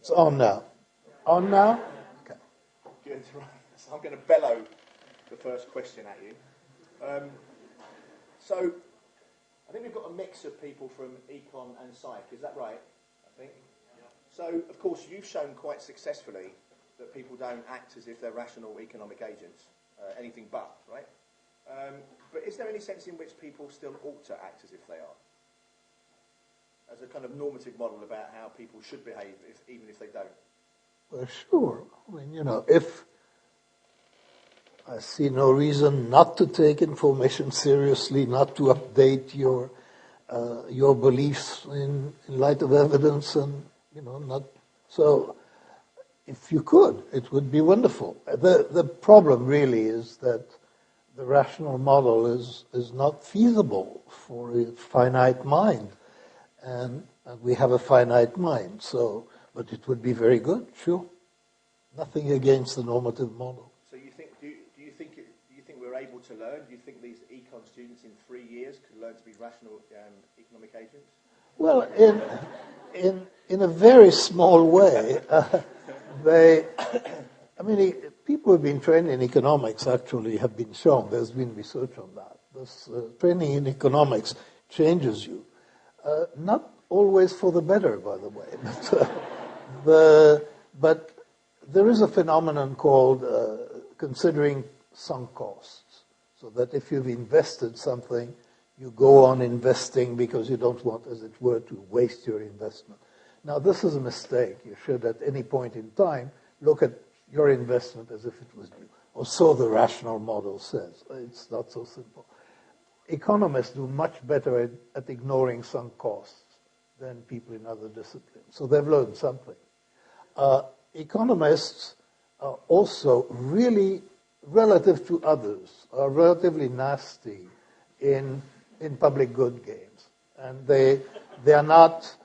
It's on now. On now? Okay. Good. Right. So I'm going to bellow the first question at you. So I think we've got a mix of people from econ and psych. Is that right? I think. Yeah. So of course you've shown quite successfully that people don't act as if they're rational economic agents, anything but, right? But is there any sense in which people still ought to act as if they are? As a kind of normative model about how people should behave, even if they don't? Well, sure. I mean, if I see no reason not to take information seriously, not to update your beliefs in light of evidence, and not so. If you could, it would be wonderful. The problem really is that the rational model is not feasible for a finite mind, and we have a finite mind. So, but it would be very good, sure. Nothing against the normative model. So you think? Do you think we're able to learn? Do you think these econ students in 3 years could learn to be rational economic agents? Well, in a very small way. People who have been trained in economics actually have been shown, there's been research on that. This training in economics changes you. Not always for the better, by the way. But there is a phenomenon called considering sunk costs. So that if you've invested something, you go on investing because you don't want, as it were, to waste your investment. Now, this is a mistake. You should, at any point in time, look at your investment as if it was new. Or so the rational model says. It's not so simple. Economists do much better at ignoring sunk costs than people in other disciplines. So they've learned something. Economists are also really, relative to others, are relatively nasty in public good games. And they are not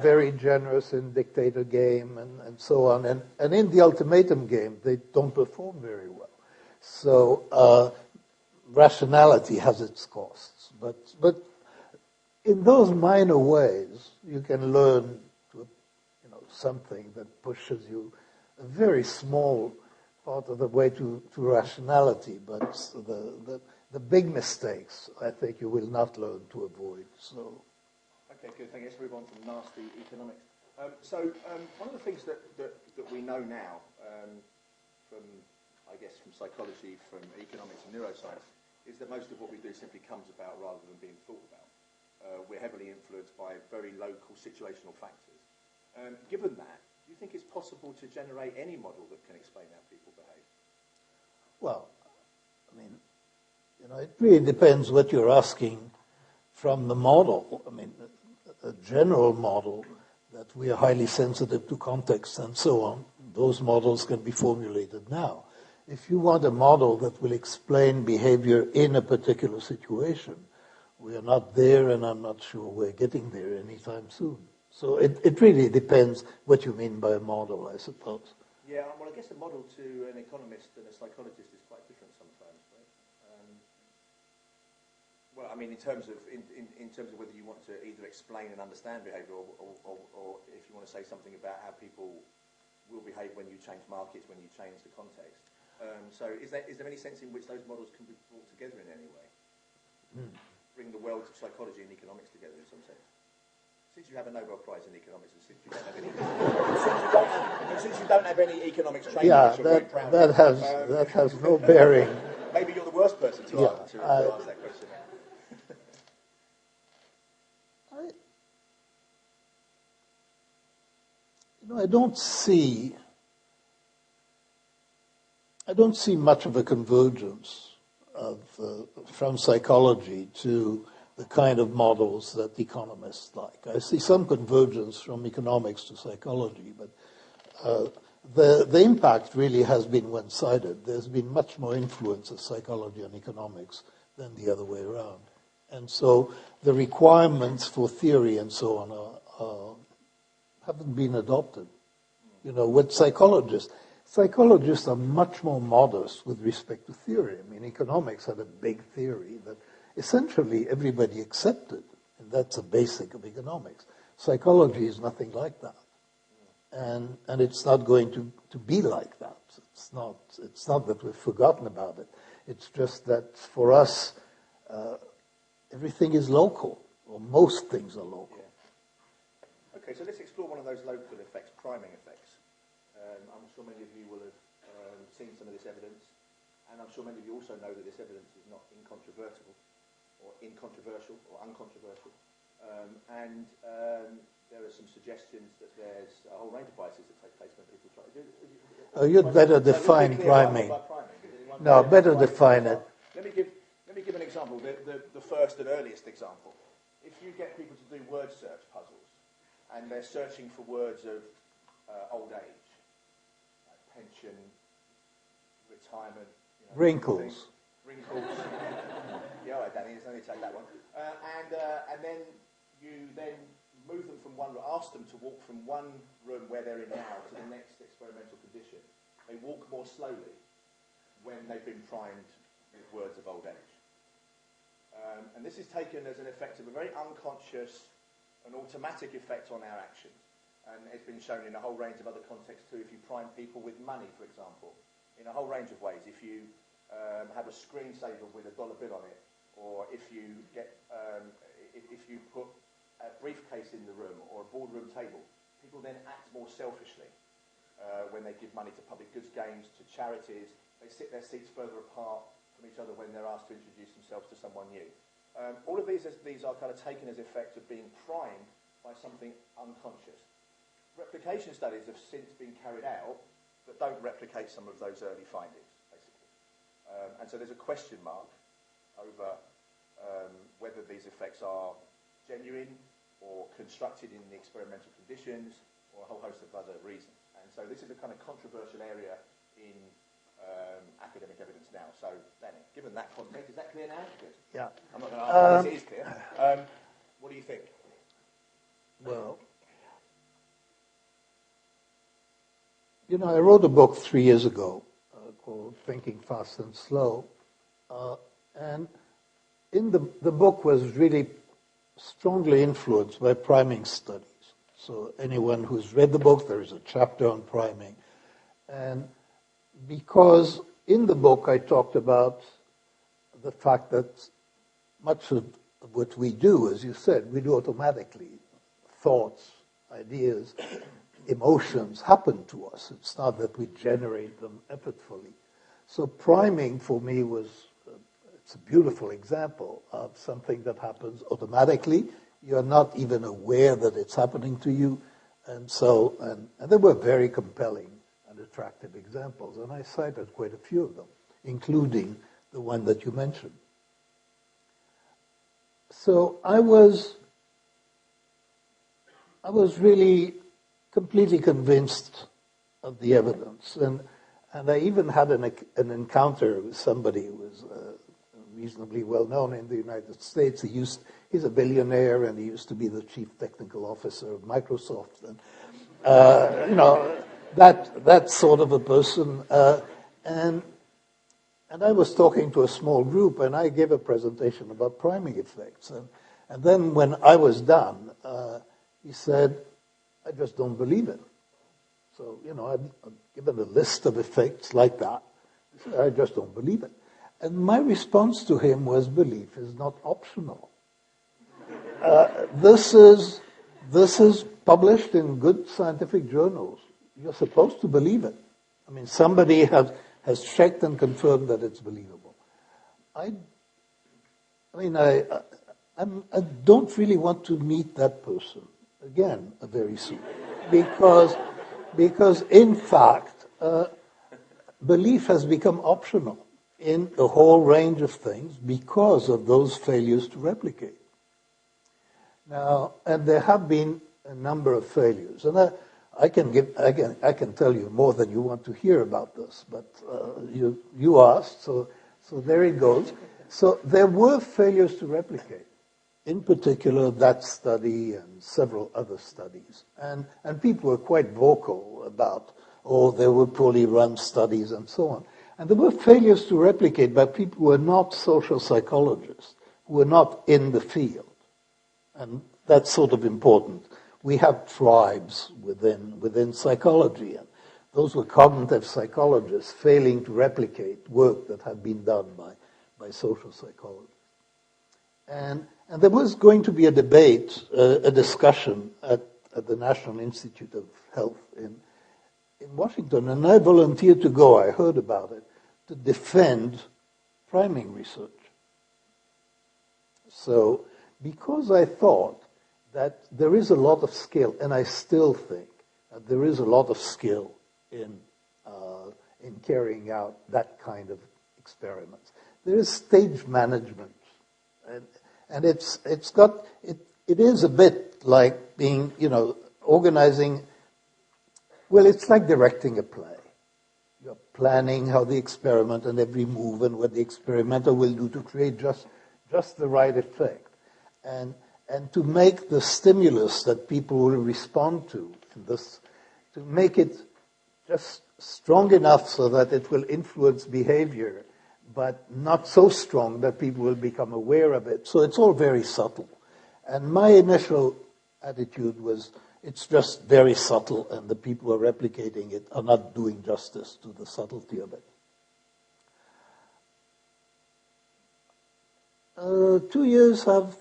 very generous in dictator game and so on. And in the ultimatum game, they don't perform very well. So rationality has its costs. But in those minor ways, you can learn something that pushes you a very small part of the way to rationality. But the big mistakes, I think, you will not learn to avoid. So. Okay, good. Thank you. Let's move on from nasty economics. One of the things that we know now from psychology, from economics and neuroscience, is that most of what we do simply comes about rather than being thought about. We're heavily influenced by very local situational factors. Given that, do you think it's possible to generate any model that can explain how people behave? Well, it really depends what you're asking from the model. A general model that we are highly sensitive to context and so on, those models can be formulated now. If you want a model that will explain behavior in a particular situation, we are not there, and I'm not sure we're getting there anytime soon. So it really depends what you mean by a model, I suppose. Yeah, well, I guess a model to an economist and a psychologist is quite different sometimes, right? In terms of whether you want to either explain and understand behaviour, or if you want to say something about how people will behave when you change markets, when you change the context. So is there any sense in which those models can be brought together in any way? Bring the worlds of psychology and economics together in some sense? Since you have a Nobel Prize in economics, and since you don't have any economics training, that has no bearing. Maybe you're the worst person to ask that question. I don't see much of a convergence from psychology to the kind of models that economists like. I see some convergence from economics to psychology, but the impact really has been one-sided. There's been much more influence of psychology on economics than the other way around. And so the requirements for theory and so on haven't been adopted. With psychologists are much more modest with respect to theory. Economics had a big theory that essentially everybody accepted, and that's a basic of economics. Psychology is nothing like that. and it's not going to be like that. It's not that we've forgotten about it. It's just that for us, everything is local, or most things are local. Yeah. Okay, so let's explore one of those local effects, priming effects. I'm sure many of you will have seen some of this evidence, and I'm sure many of you also know that this evidence is not incontrovertible, or uncontroversial. There are some suggestions that there's a whole range of biases that take place when people try to do it. Oh, you'd better define priming. No, better define it. Let me give an example, the first and earliest example. If you get people to do word search puzzles, and they're searching for words of old age, like pension, retirement, wrinkles. Yeah, all right, Danny, there's no need to take that one. And then you move them from one room, ask them to walk from one room where they're in now to the next experimental condition. They walk more slowly when they've been primed with words of old age. And this is taken as an effect of a very unconscious and automatic effect on our actions. And it's been shown in a whole range of other contexts too. If you prime people with money, for example, in a whole range of ways. If you have a screensaver with a dollar bill on it, or if you put a briefcase in the room or a boardroom table, people then act more selfishly when they give money to public goods games, to charities. They sit their seats further apart from each other when they're asked to introduce themselves to someone new. All of these are kind of taken as effect of being primed by something unconscious. Replication studies have since been carried out that don't replicate some of those early findings, basically. And so there's a question mark over whether these effects are genuine or constructed in the experimental conditions or a whole host of other reasons. And so this is a kind of controversial area in academic evidence now. So, Danny, given that context, is that clear now? Good. Yeah. I'm not going to ask if it is clear. What do you think? Well, I wrote a book 3 years ago called Thinking Fast and Slow. And in the book was really strongly influenced by priming studies. So anyone who's read the book, there is a chapter on priming. And because in the book I talked about the fact that much of what we do, as you said, we do automatically. Thoughts, ideas, emotions happen to us. It's not that we generate them effortfully. So priming for me it's a beautiful example of something that happens automatically. You're not even aware that it's happening to you. And they were very compelling and attractive examples. And I cited quite a few of them, including the one that you mentioned. So I was really completely convinced of the evidence. And I even had an encounter with somebody who was reasonably well known in the United States. He's a billionaire, and he used to be the chief technical officer of Microsoft. And that sort of a person. And I was talking to a small group, and I gave a presentation about priming effects. And then when I was done, he said, "I just don't believe it." So, I've given a list of effects like that. He said, "I just don't believe it." And my response to him was, belief is not optional. This is published in good scientific journals. You're supposed to believe it. I mean, somebody has checked and confirmed that it's believable. I don't really want to meet that person again very soon, because in fact, belief has become optional in a whole range of things because of those failures to replicate. Now, and there have been a number of failures, and I can tell you more than you want to hear about this, but you asked, so there it goes. So there were failures to replicate. In particular, that study and several other studies. And people were quite vocal about, there were poorly run studies and so on. And there were failures to replicate by people who were not social psychologists, who were not in the field. And that's sort of important. we have tribes within psychology. And those were cognitive psychologists failing to replicate work that had been done by social psychologists. And there was going to be a debate, a discussion at the National Institute of Health in Washington, and I volunteered to go, I heard about it, to defend priming research. So, because I thought that there is a lot of skill, and I still think that there is a lot of skill in carrying out that kind of experiments. There is stage management, and it is a bit like being, organizing. Well, it's like directing a play. You're planning how the experiment and every move and what the experimenter will do to create just the right effect, and to make the stimulus that people will respond to make it just strong enough so that it will influence behavior, but not so strong that people will become aware of it. So it's all very subtle. And my initial attitude was, it's just very subtle, and the people who are replicating it are not doing justice to the subtlety of it. 2 years have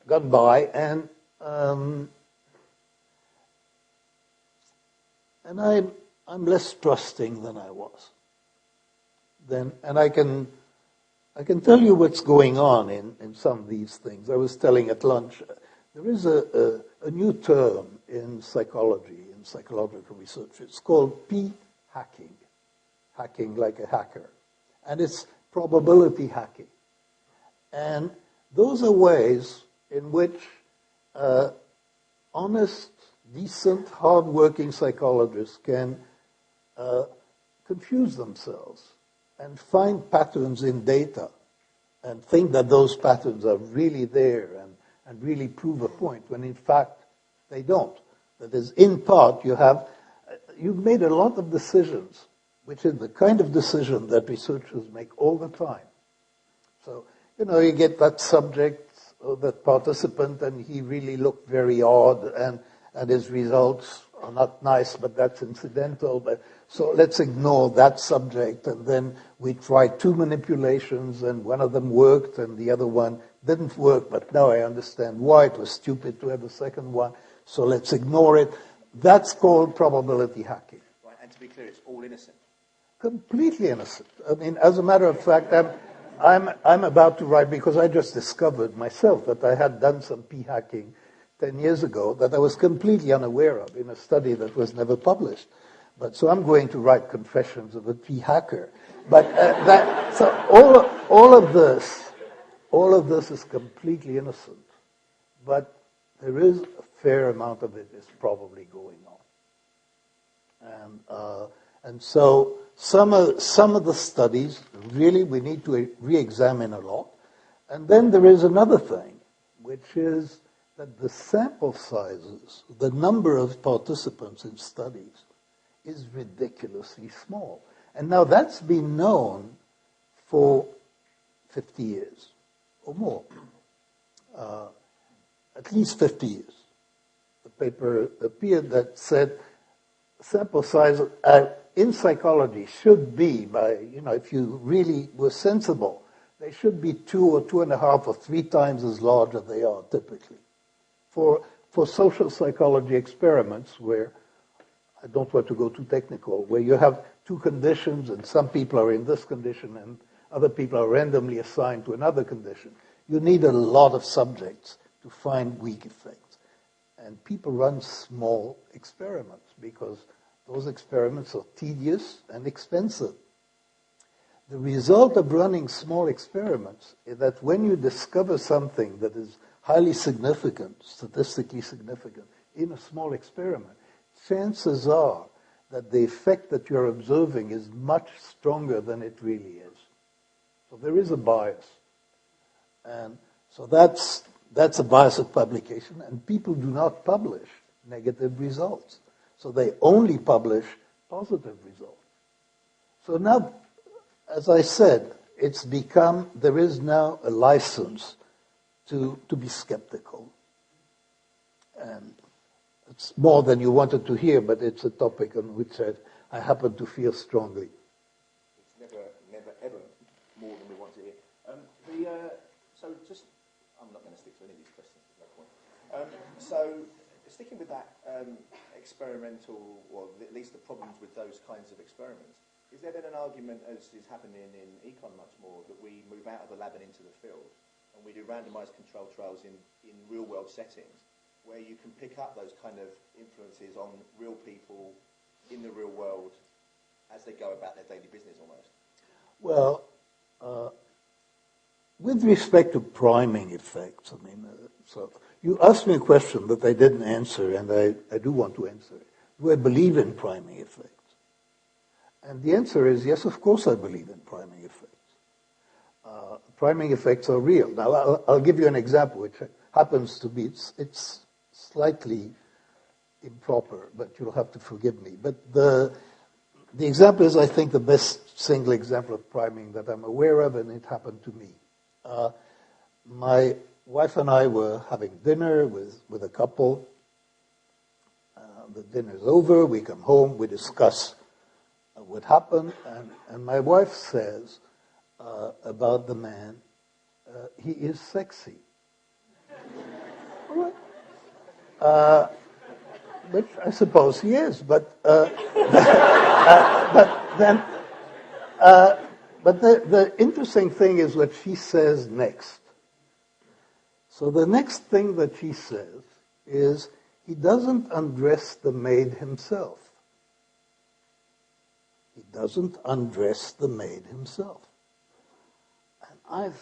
gone by, and I'm less trusting than I was then, and I can tell you what's going on in some of these things. I was telling at lunch, there is a new term in psychology, in psychological research. It's called p-hacking, hacking like a hacker, and it's probability hacking. And those are ways in which honest, decent, hard-working psychologists can confuse themselves and find patterns in data and think that those patterns are really there and really prove a point, when in fact they don't. That is, in part, you've made a lot of decisions, which is the kind of decision that researchers make all the time. So, you get that subject or that participant, and he really looked very odd, and his results are not nice, but that's incidental. So let's ignore that subject, and then we tried 2 manipulations, and one of them worked, and the other one didn't work, but now I understand why. It was stupid to have a second one, so let's ignore it. That's called probability hacking. Right, and to be clear, it's all innocent. Completely innocent. I mean, as a matter of fact, I'm about to write, because I just discovered myself that I had done some p-hacking 10 years ago that I was completely unaware of in a study that was never published. But so I'm going to write Confessions of a P-hacker. But so all of this is completely innocent. But there is a fair amount of it is probably going on. And so some of the studies, really, we need to re-examine a lot. And then there is another thing, which is that the sample sizes, the number of participants in studies, is ridiculously small. And now that's been known for 50 years or more, at least 50 years. The paper appeared that said sample size in psychology should be, if you really were sensible, they should be 2 or 2.5 or 3 times as large as they are typically. For social psychology experiments, where I don't want to go too technical, where you have 2 conditions and some people are in this condition and other people are randomly assigned to another condition, you need a lot of subjects to find weak effects. And people run small experiments because those experiments are tedious and expensive. The result of running small experiments is that when you discover something that is highly significant, statistically significant, in a small experiment, chances are that the effect that you're observing is much stronger than it really is. So there is a bias. And so that's a bias of publication, and people do not publish negative results. So they only publish positive results. So now, as I said, there is now a license to be skeptical. And it's more than you wanted to hear, but it's a topic on which I happen to feel strongly. It's never, ever more than we want to hear. So just, I'm not going to stick to any of these questions, there's no point. So sticking with that experimental, or at least the problems with those kinds of experiments, is there then an argument, as is happening in econ much more, that we move out of the lab and into the field, and we do randomised controlled trials in real-world settings, where you can pick up those kind of influences on real people in the real world as they go about their daily business almost? Well, with respect to priming effects, I mean, so you asked me a question that I didn't answer, and I do want to answer it. Do I believe in priming effects? And the answer is yes, of course I believe in priming effects. Priming effects are real. Now, I'll give you an example, which happens to be, it's slightly improper, but you'll have to forgive me. But the example is, I think, the best single example of priming that I'm aware of, and it happened to me. My wife and I were having dinner with a couple. The dinner's over, we come home, we discuss what happened, and my wife says about the man, he is sexy. All right. Which I suppose he is, but the interesting thing is what she says next. So the next thing that she says is, he doesn't undress the maid himself. He doesn't undress the maid himself. And I'm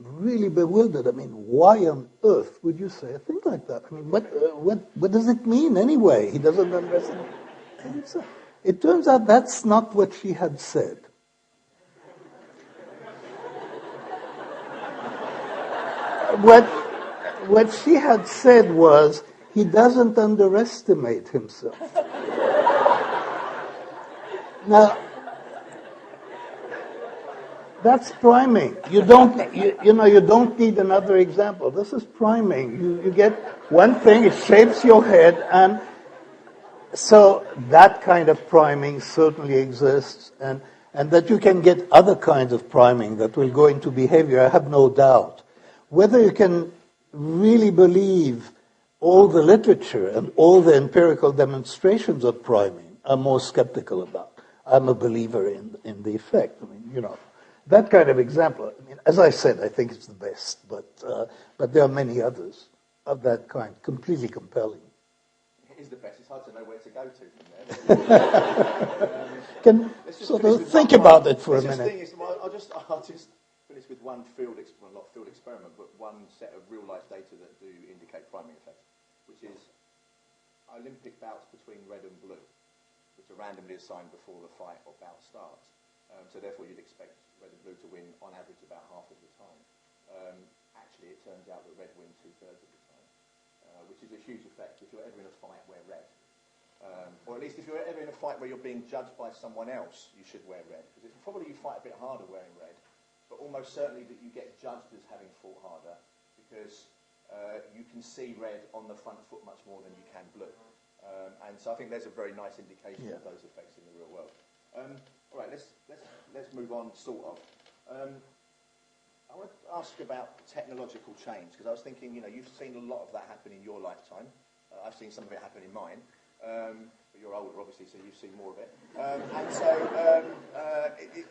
really bewildered. I mean, why on earth would you say a thing like that? I mean, what does it mean anyway? He doesn't undress the maid himself. It turns out that's not what she had said. What she had said was, he doesn't underestimate himself. Now, that's priming. You don't need another example. This is priming. You get one thing, it shapes your head, and so that kind of priming certainly exists, and that you can get other kinds of priming that will go into behavior, I have no doubt. Whether you can really believe all the literature and all the empirical demonstrations of priming, I'm more skeptical about. I'm a believer in the effect. I mean, that kind of example. I mean, as I said, I think it's the best, but there are many others of that kind, completely compelling. It is the best. It's hard to know where to go to from there. Can sort of think about it for a minute. I'll just finish with one not field experiment, but one set of real-life data that do indicate priming effects, which is Olympic bouts between red and blue, which are randomly assigned before the fight or bout starts. So therefore you'd expect red and blue to win on average about half of the time. Actually, it turns out that red wins 2/3 of the time, which is a huge effect if you're ever in a fight, wear red. Or at least if you're ever in a fight where you're being judged by someone else, you should wear red. Because it's probably you fight a bit harder wearing red, but almost certainly that you get judged as having fought harder because you can see red on the front foot much more than you can blue. And so I think there's a very nice indication of those effects in the real world. All right, let's move on, sort of. I want to ask about technological change, because I was thinking, you've seen a lot of that happen in your lifetime. I've seen some of it happen in mine. But you're older, obviously, so you've seen more of it. And so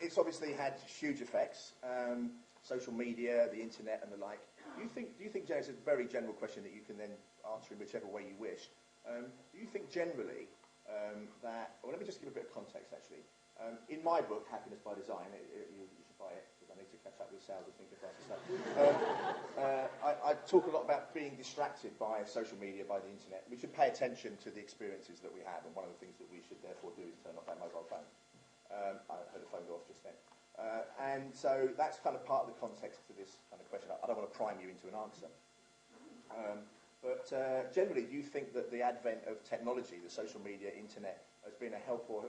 it's obviously had huge effects. Social media, the internet, and the like. Do you think, Jay, it's a very general question that you can then answer in whichever way you wish. Do you think generally that, well, let me just give a bit of context, actually. In my book, Happiness by Design, you should buy it, because I need to catch up with sales, I think, if I have to say. I talk a lot about being distracted by social media, by the internet. We should pay attention to the experiences that we have, and one of the things that we should therefore do is turn off our mobile phone. I heard the phone go off just then. And so that's kind of part of the context to this kind of question. I don't want to prime you into an answer. But generally, do you think that the advent of technology, the social media, internet, has been a help or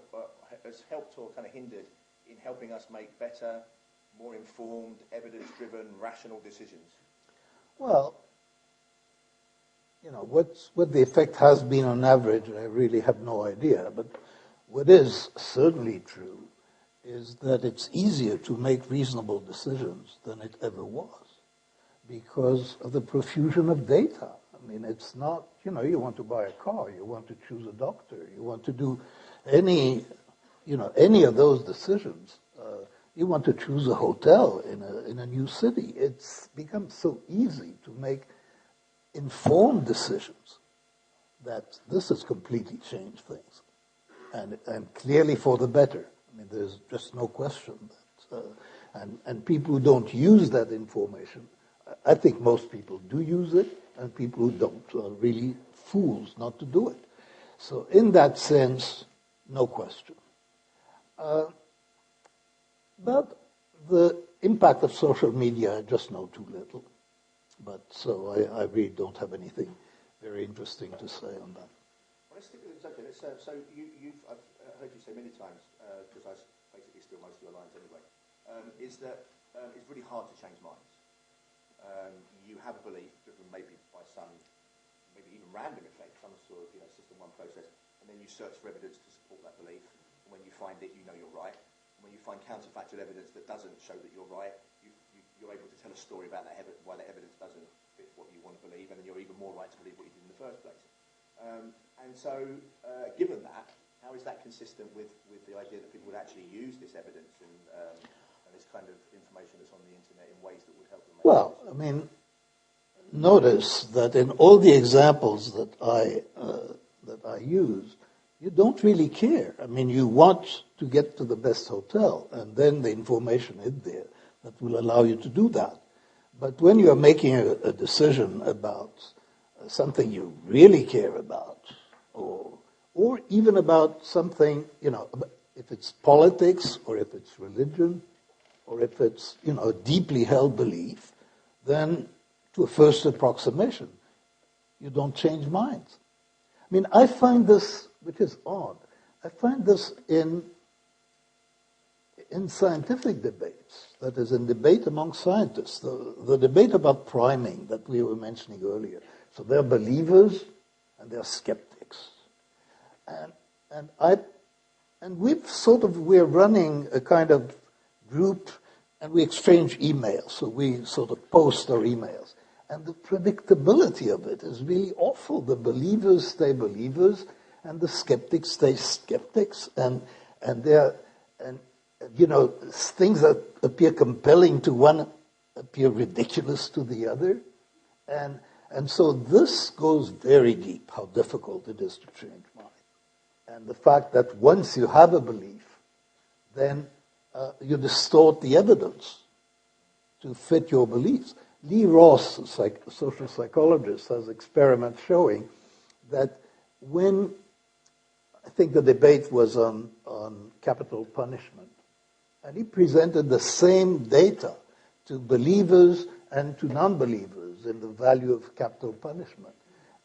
has helped or kind of hindered in helping us make better, more informed, evidence-driven, rational decisions? Well, what the effect has been on average, I really have no idea. But what is certainly true is that it's easier to make reasonable decisions than it ever was because of the profusion of data. I mean, it's not, you want to buy a car, you want to choose a doctor, you want to do any of those decisions. You want to choose a hotel in a new city. It's become so easy to make informed decisions that this has completely changed things, and clearly for the better. I mean, there's just no question that, and people who don't use that information, I think most people do use it, and people who don't are really fools not to do it. So in that sense, no question. But the impact of social media, I just know too little. But so I really don't have anything very interesting to say on that. Well, let's stick with the subject. I've heard you say many times, because I basically steal most of your lines anyway, is that it's really hard to change minds. You have a belief driven maybe by some, maybe even random effect, some sort of system one process, and then you search for evidence to support that belief. And when you find it, you know you're right. And when you find counterfactual evidence that doesn't show that you're right, you're able to tell a story about why that evidence doesn't fit what you want to believe, and then you're even more right to believe what you did in the first place. And so, given that, how is that consistent with the idea that people would actually use this evidence and this kind of information that's on the internet in ways that would help them? Well, I mean, notice that in all the examples that I used, you don't really care. I mean, you want to get to the best hotel, and then the information is there that will allow you to do that. But when you are making a decision about something you really care about, or even about something, if it's politics, or if it's religion, or if it's, a deeply held belief, then to a first approximation, you don't change minds. I mean, I find this, which is odd, I find this in scientific debates, that is, in debate among scientists, the debate about priming that we were mentioning earlier. So there are believers and there are skeptics. And we're running a kind of group, and we exchange emails, so we sort of post our emails. And the predictability of it is really awful. The believers stay believers, and the skeptics stay skeptics, and things that appear compelling to one appear ridiculous to the other. And so this goes very deep, how difficult it is to change mind. And the fact that once you have a belief, then you distort the evidence to fit your beliefs. Lee Ross, a social psychologist, has experiments showing that when, I think the debate was on capital punishment, and he presented the same data to believers and to non-believers in the value of capital punishment.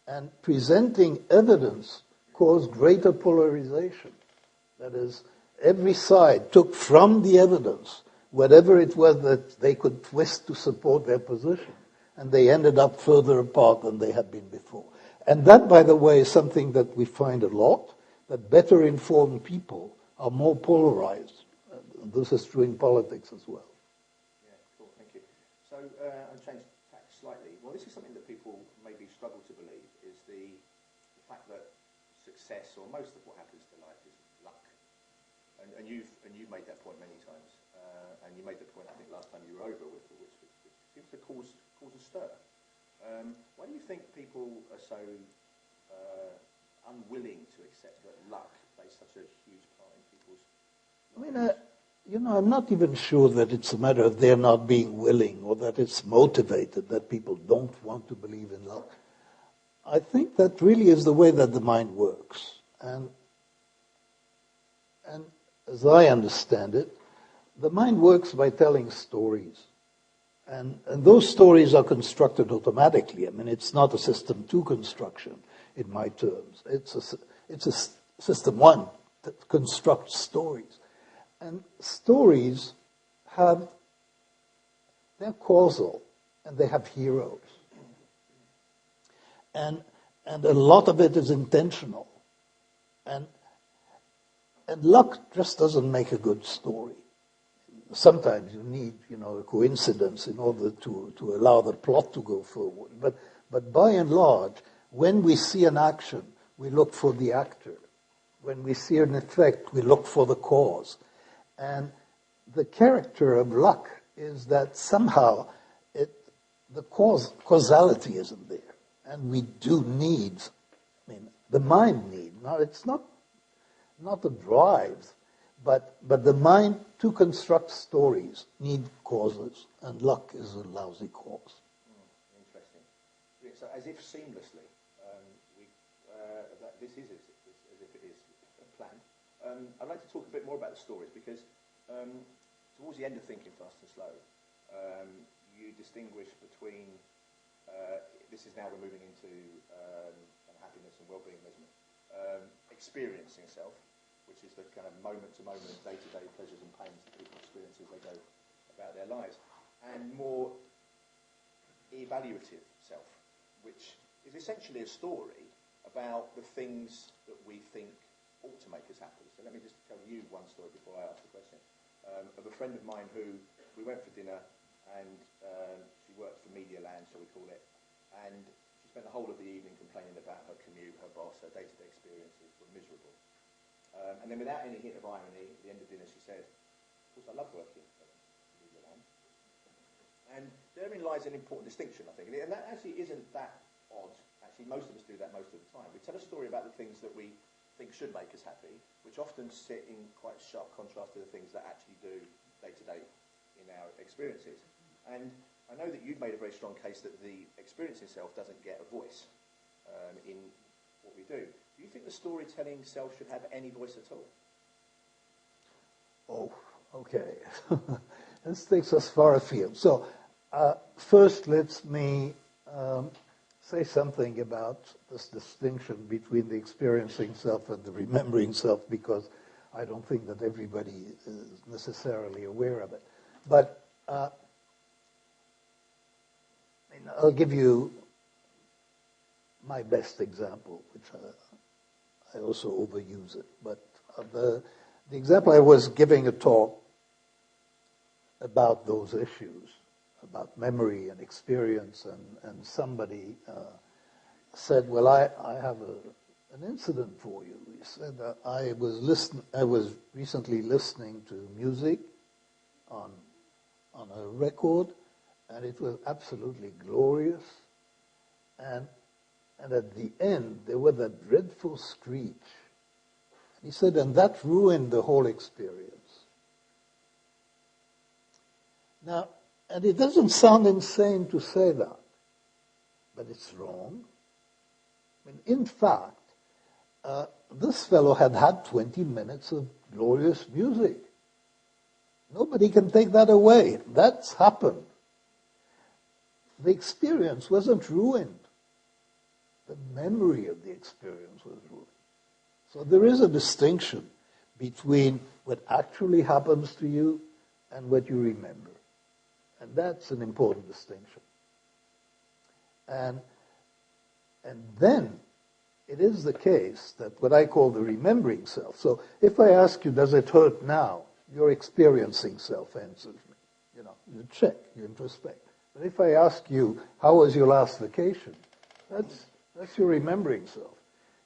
And presenting evidence caused greater polarization. That is, every side took from the evidence whatever it was that they could twist to support their position. And they ended up further apart than they had been before. And that, by the way, is something that we find a lot, that better informed people are more polarized. This is true in politics as well. Yeah, cool, thank you. So, I'll change tack slightly. Well, this is something that people maybe struggle to believe, is the fact that success, or most of what happens to life, is luck. And you've made that point many times. And you made the point, I think, last time you were over with, which seems to cause a stir. Why do you think people are so unwilling to accept that luck plays such a huge part in people's lives? I'm not even sure that it's a matter of they're not being willing or that it's motivated, that people don't want to believe in luck. I think that really is the way that the mind works. And as I understand it, the mind works by telling stories. And those stories are constructed automatically. I mean, it's not a system 2 construction in my terms. It's a system 1 that constructs stories. And stories they're causal, and they have heroes. and a lot of it is intentional. And luck just doesn't make a good story. Sometimes you need, a coincidence in order to allow the plot to go forward. But by and large, when we see an action, we look for the actor. When we see an effect, we look for the cause. And the character of luck is that somehow the causality isn't there. And we do need, the mind need. Now, it's not the drive, but the mind to construct stories need causes, and luck is a lousy cause. Interesting. So as if seamlessly, this is as if it is planned. I'd like to talk a bit more about the stories because towards the end of Thinking Fast and Slow, you distinguish between, this is now we're moving into happiness and well-being measurement, experiencing self, which is the kind of moment-to-moment, day-to-day pleasures and pains that people experience as they go about their lives, and more evaluative self, which is essentially a story about the things that we think ought to make us happy. So let me just tell you one story before I ask the question, of a friend of mine who, we went for dinner, and she worked for Media Land, shall we call it, and she spent the whole of the evening complaining about her commute, her boss, her day-to-day experiences were miserable. And then without any hint of irony, at the end of dinner she said, of course I love working at Media Land. And therein lies an important distinction, I think. And that actually isn't that odd. Actually, most of us do that most of the time. We tell a story about the things that we think should make us happy, which often sit in quite sharp contrast to the things that actually do day-to-day in our experiences. And I know that you've made a very strong case that the experience itself doesn't get a voice in what we do. Do you think the storytelling self should have any voice at all? Oh, okay. This takes us far afield. So, first, let me say something about this distinction between the experiencing self and the remembering self, because I don't think that everybody is necessarily aware of it. But I'll give you my best example, which I also overuse it. But the example, I was giving a talk about those issues, about memory and experience, and somebody said, well, I have an incident for you. He said that I was recently listening to music on a record, and it was absolutely glorious. And at the end, there was that dreadful screech. He said, and that ruined the whole experience. Now, and it doesn't sound insane to say that, but it's wrong. In fact, this fellow had had 20 minutes of glorious music. Nobody can take that away. That's happened. The experience wasn't ruined. The memory of the experience was ruined. So there is a distinction between what actually happens to you and what you remember. And that's an important distinction. And then it is the case that what I call the remembering self. So if I ask you, does it hurt now? Your experiencing self answers me. You check, you introspect. But if I ask you, how was your last vacation? That's your remembering self.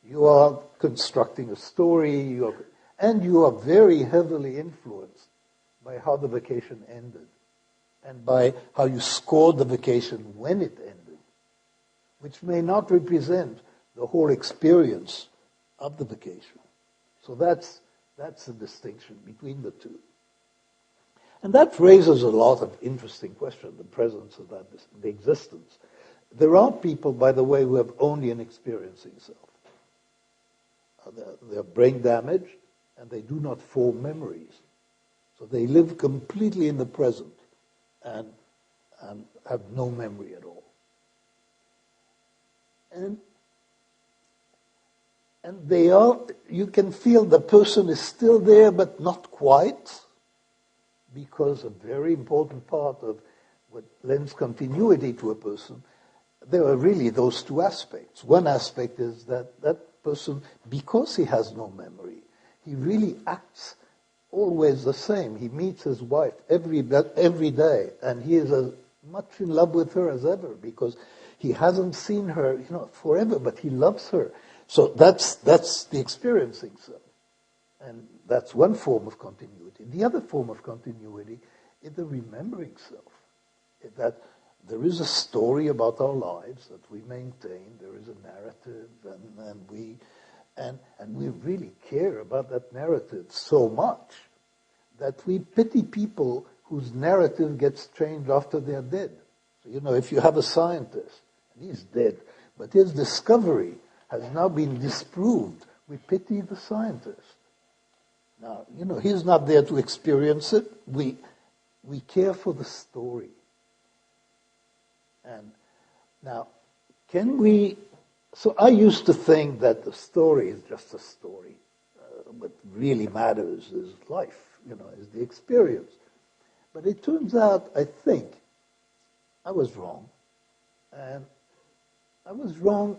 You are constructing a story, and you are very heavily influenced by how the vacation ended and by how you scored the vacation when it ended, which may not represent the whole experience of the vacation. So that's the distinction between the two. And that raises a lot of interesting questions, the presence of that, the existence. There are people, by the way, who have only an experiencing self. They're brain damaged, and they do not form memories. So they live completely in the present and have no memory at all. And you can feel the person is still there, but not quite, because a very important part of what lends continuity to a person there are really those two aspects. One aspect is that that person, because he has no memory, he really acts always the same. He meets his wife every day, and he is as much in love with her as ever because he hasn't seen her, forever, but he loves her. So that's the experiencing self. And that's one form of continuity. The other form of continuity is the remembering self. That there is a story about our lives that we maintain. There is a narrative, and we really care about that narrative so much that we pity people whose narrative gets changed after they're dead. So, if you have a scientist, and he's dead, but his discovery has now been disproved, we pity the scientist. Now, he's not there to experience it. We care for the story. And now, so I used to think that the story is just a story. What really matters is life, is the experience. But it turns out, I think, I was wrong. And I was wrong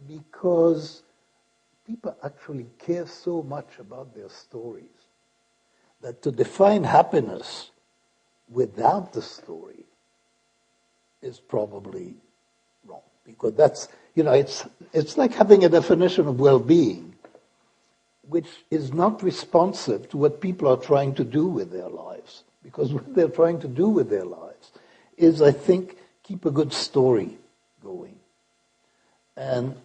because people actually care so much about their stories that to define happiness without the story is probably wrong. Because that's, it's like having a definition of well-being which is not responsive to what people are trying to do with their lives. Because what they're trying to do with their lives is, I think, keep a good story going. And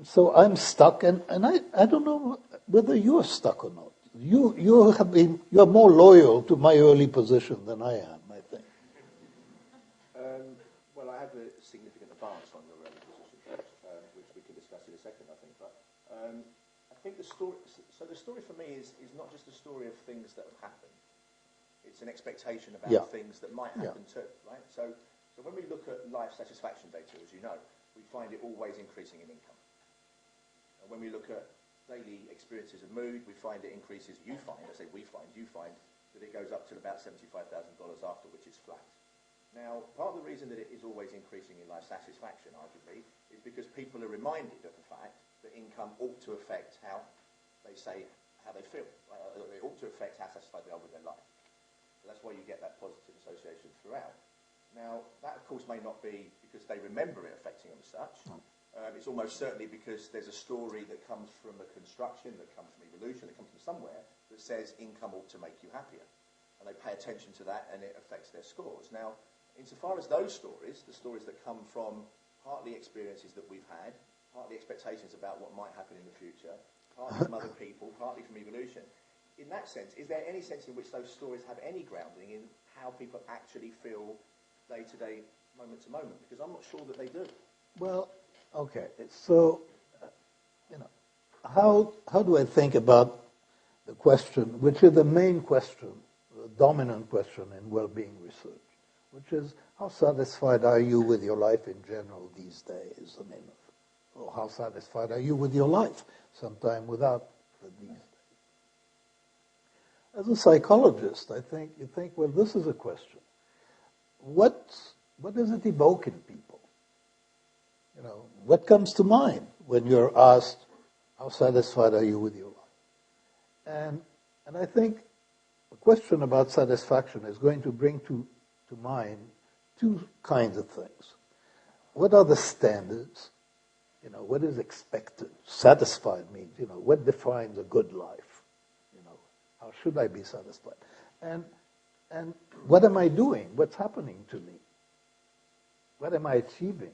so I'm stuck, and I don't know whether you're stuck or not. You're more loyal to my early position than I am, I think. Well, I have a significant advance on your early position, which we can discuss in a second, I think. But I think the story for me is not just a story of things that have happened. It's an expectation about things that might happen too, right? So when we look at life satisfaction data, as you know, we find it always increasing in income. And when we look at daily experiences of mood, we find it increases, you find that it goes up to about $75,000 after, which is flat. Now, part of the reason that it is always increasing in life satisfaction, arguably, is because people are reminded of the fact that income ought to affect how they feel. It ought to affect how satisfied they are with their life. So that's why you get that positive association throughout. Now, that of course may not be because they remember it affecting them as such. It's almost certainly because there's a story that comes from a construction, that comes from evolution, that comes from somewhere that says income ought to make you happier. And they pay attention to that and it affects their scores. Now, insofar as those stories, the stories that come from partly experiences that we've had, partly expectations about what might happen in the future, partly from other people, partly from evolution, in that sense, is there any sense in which those stories have any grounding in how people actually feel day to day, moment to moment? Because I'm not sure that they do. Well, okay. So, how do I think about the question, which is the main question, the dominant question in well-being research, which is how satisfied are you with your life in general these days? Or how satisfied are you with your life sometime without these days? As a psychologist, I think you think, well, this is a question. What does it evoke in people? What comes to mind when you're asked, how satisfied are you with your life? And I think a question about satisfaction is going to bring to mind two kinds of things. What are the standards? What is expected? Satisfied means, what defines a good life? How should I be satisfied? And what am I doing? What's happening to me? What am I achieving?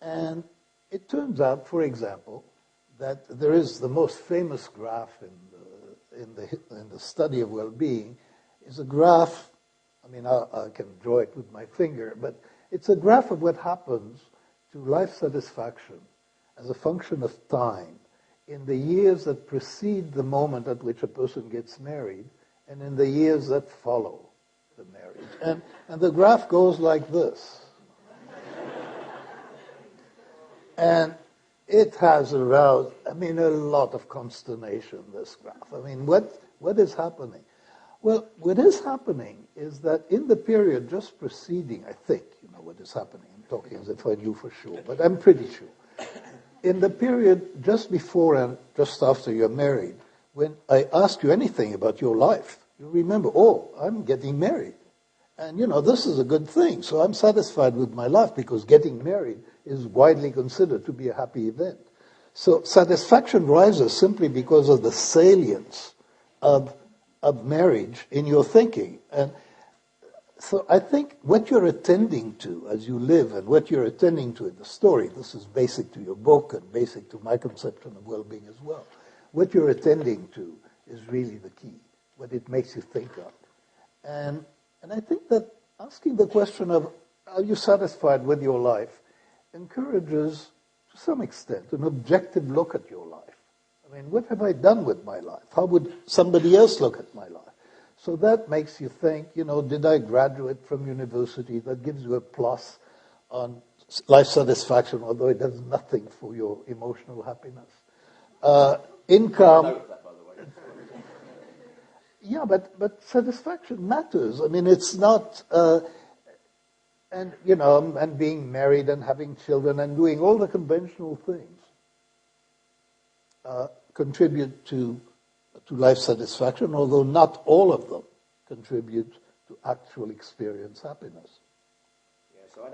And it turns out, for example, that there is the most famous graph in the study of well-being is a graph. I can draw it with my finger, but it's a graph of what happens to life satisfaction as a function of time in the years that precede the moment at which a person gets married and in the years that follow the marriage. And the graph goes like this. And it has aroused, a lot of consternation, this graph. What is happening? Well, what is happening is that in the period just preceding, I think, you know what is happening. I'm talking as if I knew for sure, but I'm pretty sure. In the period just before and just after you're married, when I ask you anything about your life, you remember, oh, I'm getting married. And, you know, this is a good thing. So I'm satisfied with my life because getting married is widely considered to be a happy event. So satisfaction rises simply because of the salience of marriage in your thinking. And so I think what you're attending to as you live and what you're attending to in the story, this is basic to your book and basic to my conception of well-being as well. What you're attending to is really the key, what it makes you think of. And I think that asking the question of, are you satisfied with your life, encourages, to some extent, an objective look at your life. I mean, what have I done with my life? How would somebody else look at my life? So that makes you think, you know, did I graduate from university? That gives you a plus on life satisfaction, although it does nothing for your emotional happiness. Income. Note that, by the way. Yeah, but satisfaction matters. I mean, it's not, and you know, and being married and having children and doing all the conventional things contribute to life satisfaction, although not all of them contribute to actual experience happiness. Yeah, so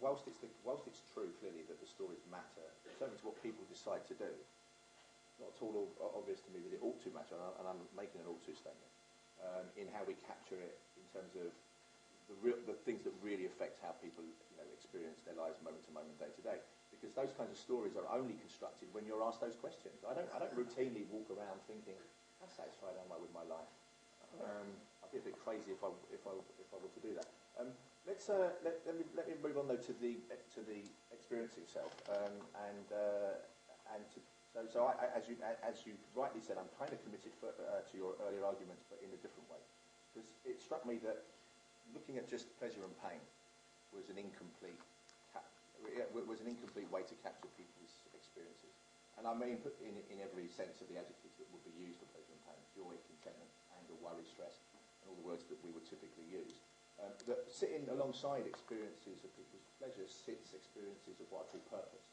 whilst it's true clearly that the stories matter, in terms of what people decide to do, it's not at all obvious to me that it ought to matter, and I'm making an ought to statement in how we capture it in terms of the things that really affect how people experience their lives moment to moment, day to day. Because those kinds of stories are only constructed when you're asked those questions. I don't routinely walk around thinking, how satisfied am I with my life? I'd be a bit crazy if I were to do that. Let me move on though to the experience itself. As you rightly said, I'm kind of committed to your earlier arguments, but in a different way. Because it struck me that looking at just pleasure and pain was an incomplete way to capture people's experiences. And I mean in every sense of the adjectives that would be used for pleasure and pain: joy, contentment, anger, worry, stress, and all the words that we would typically use. That sitting alongside experiences of people's pleasure sits experiences of what I call purpose.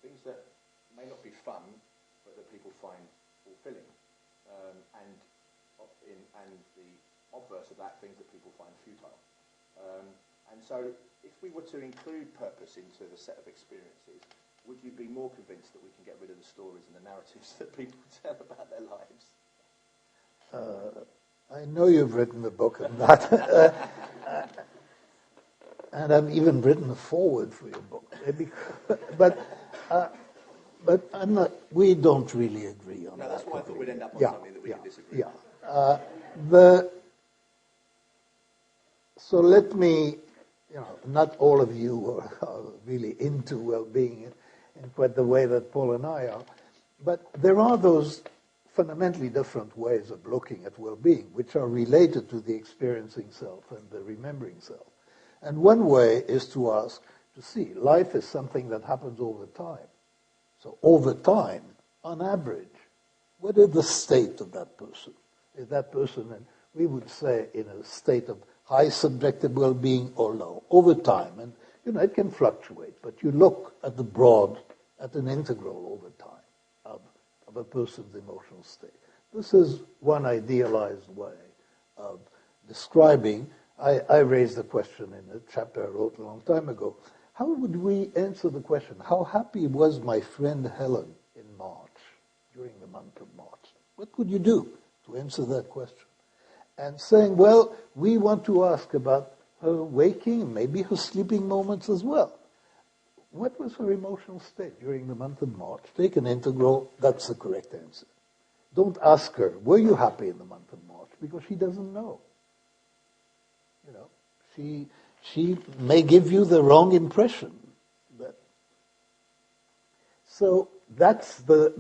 Things that may not be fun, but that people find fulfilling. And the obverse of that, things that people find futile. And so if we were to include purpose into the set of experiences, would you be more convinced that we can get rid of the stories and the narratives that people tell about their lives? I know you've written a book on that. And I've even written a foreword for your book. But I'm not, we don't really agree on that. No, that's why I thought we'd end up on something that we could disagree on. So let me, not all of you are really into well-being in quite the way that Paul and I are, but there are those fundamentally different ways of looking at well-being, which are related to the experiencing self and the remembering self. And one way is to see, life is something that happens over time. So over time, on average, what is the state of that person? Is that person, and we would say, in a state of high subjective well-being or low, over time? And, it can fluctuate, but you look at the broad, at an integral over time of a person's emotional state. This is one idealized way of describing. I raised the question in a chapter I wrote a long time ago. How would we answer the question, how happy was my friend Helen in March, during the month of March? What would you do to answer that question? And saying, well, we want to ask about her waking, maybe her sleeping moments as well. What was her emotional state during the month of March? Take an integral, that's the correct answer. Don't ask her, were you happy in the month of March? Because she doesn't know. She may give you the wrong impression. So that's the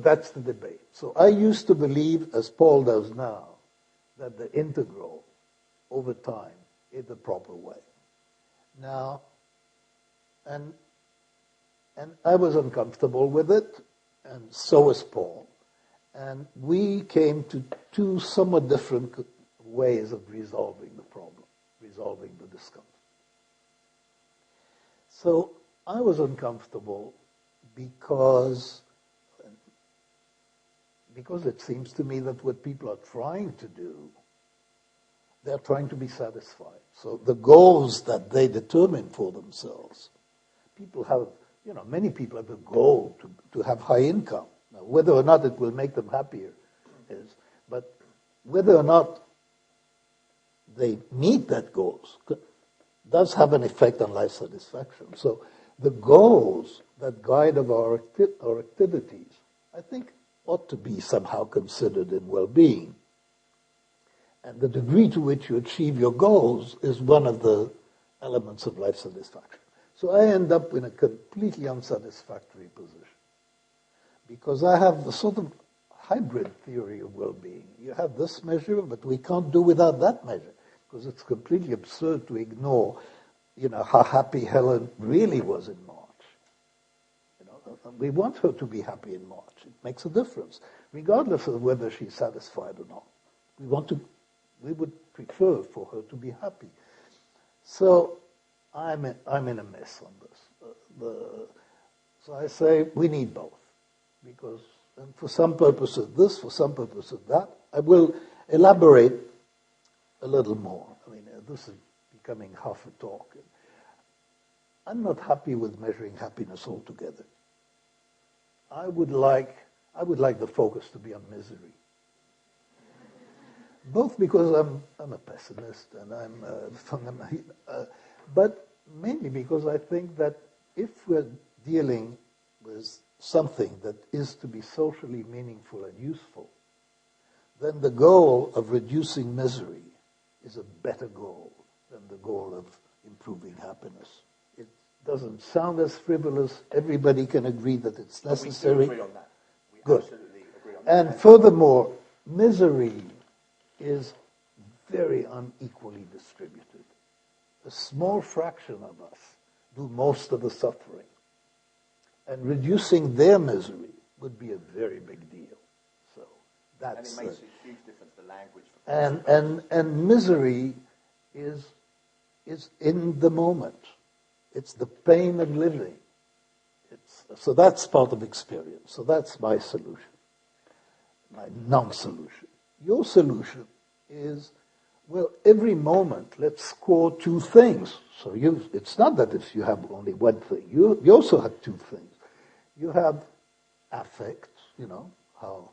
debate. So I used to believe, as Paul does now, that the integral over time is the proper way. Now, and I was uncomfortable with it, and so was Paul. And we came to two somewhat different ways of resolving the problem, resolving the discomfort. So I was uncomfortable because it seems to me that what people are trying to do, they're trying to be satisfied. So the goals that they determine for themselves, people have, many people have a goal to have high income. Now, whether or not it will make them happier but whether or not they meet that goals does have an effect on life satisfaction. So the goals that guide our activities, I think, ought to be somehow considered in well-being. And the degree to which you achieve your goals is one of the elements of life satisfaction. So I end up in a completely unsatisfactory position because I have the sort of hybrid theory of well-being. You have this measure, but we can't do without that measure because it's completely absurd to ignore, how happy Helen really was in March. We want her to be happy in March. It makes a difference, regardless of whether she's satisfied or not. We would prefer for her to be happy. So I'm in a mess on this. So I say we need both, because for some purposes this, for some purposes that. I will elaborate a little more. This is becoming half a talk. I'm not happy with measuring happiness altogether. I would like the focus to be on misery. Both because I'm a pessimist and but mainly because I think that if we're dealing with something that is to be socially meaningful and useful, then the goal of reducing misery is a better goal than the goal of improving happiness. It doesn't sound as frivolous. Everybody can agree that it's necessary. We do agree on that. We Good. Absolutely agree on that. And furthermore, misery is very unequally distributed. A small fraction of us do most of the suffering. And reducing their misery would be a very big deal. So that's... And it makes a huge difference, the language. And misery is in the moment. It's the pain of living. So that's part of experience. So that's my solution, my non-solution. Your solution is, well, every moment, let's score two things. So it's not that if you have only one thing. You also have two things. You have affect, how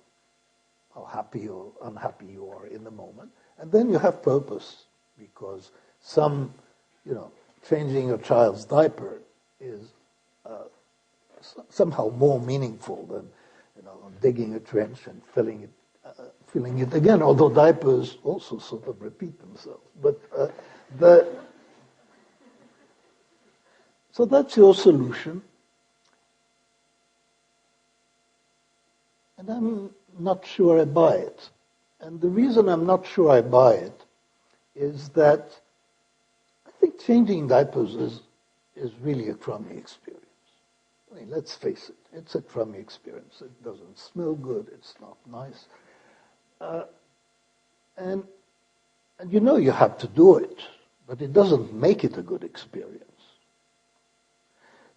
happy or unhappy you are in the moment. And then you have purpose, because changing your child's diaper is somehow more meaningful than, digging a trench and filling it again, although diapers also sort of repeat themselves. But so that's your solution. And I'm not sure I buy it. And the reason I'm not sure I buy it is that I think changing diapers is really a crummy experience. Let's face it, it's a crummy experience. It doesn't smell good, it's not nice. And you have to do it, but it doesn't make it a good experience.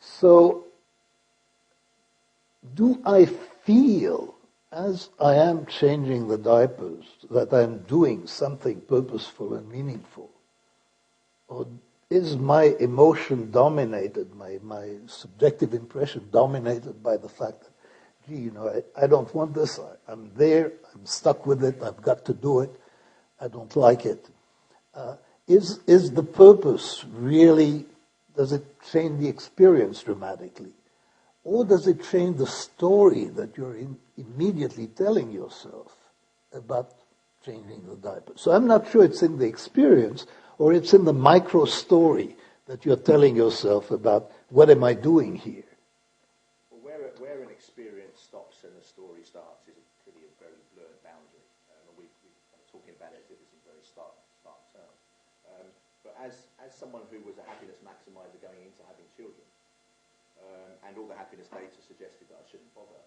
So, do I feel, as I am changing the diapers, that I'm doing something purposeful and meaningful? Or is my emotion dominated, my subjective impression dominated by the fact that, I don't want this, I'm there, I'm stuck with it, I've got to do it, I don't like it. Is the purpose really, does it change the experience dramatically? Or does it change the story that you're immediately telling yourself about changing the diaper? So I'm not sure it's in the experience, or it's in the micro story that you're telling yourself about, what am I doing here? Well, where an experience stops and a story starts is clearly a very blurred boundary. We're talking about it as if it's in very stark terms. But as someone who was a happiness maximizer going into having children, and all the happiness data suggested that I shouldn't bother,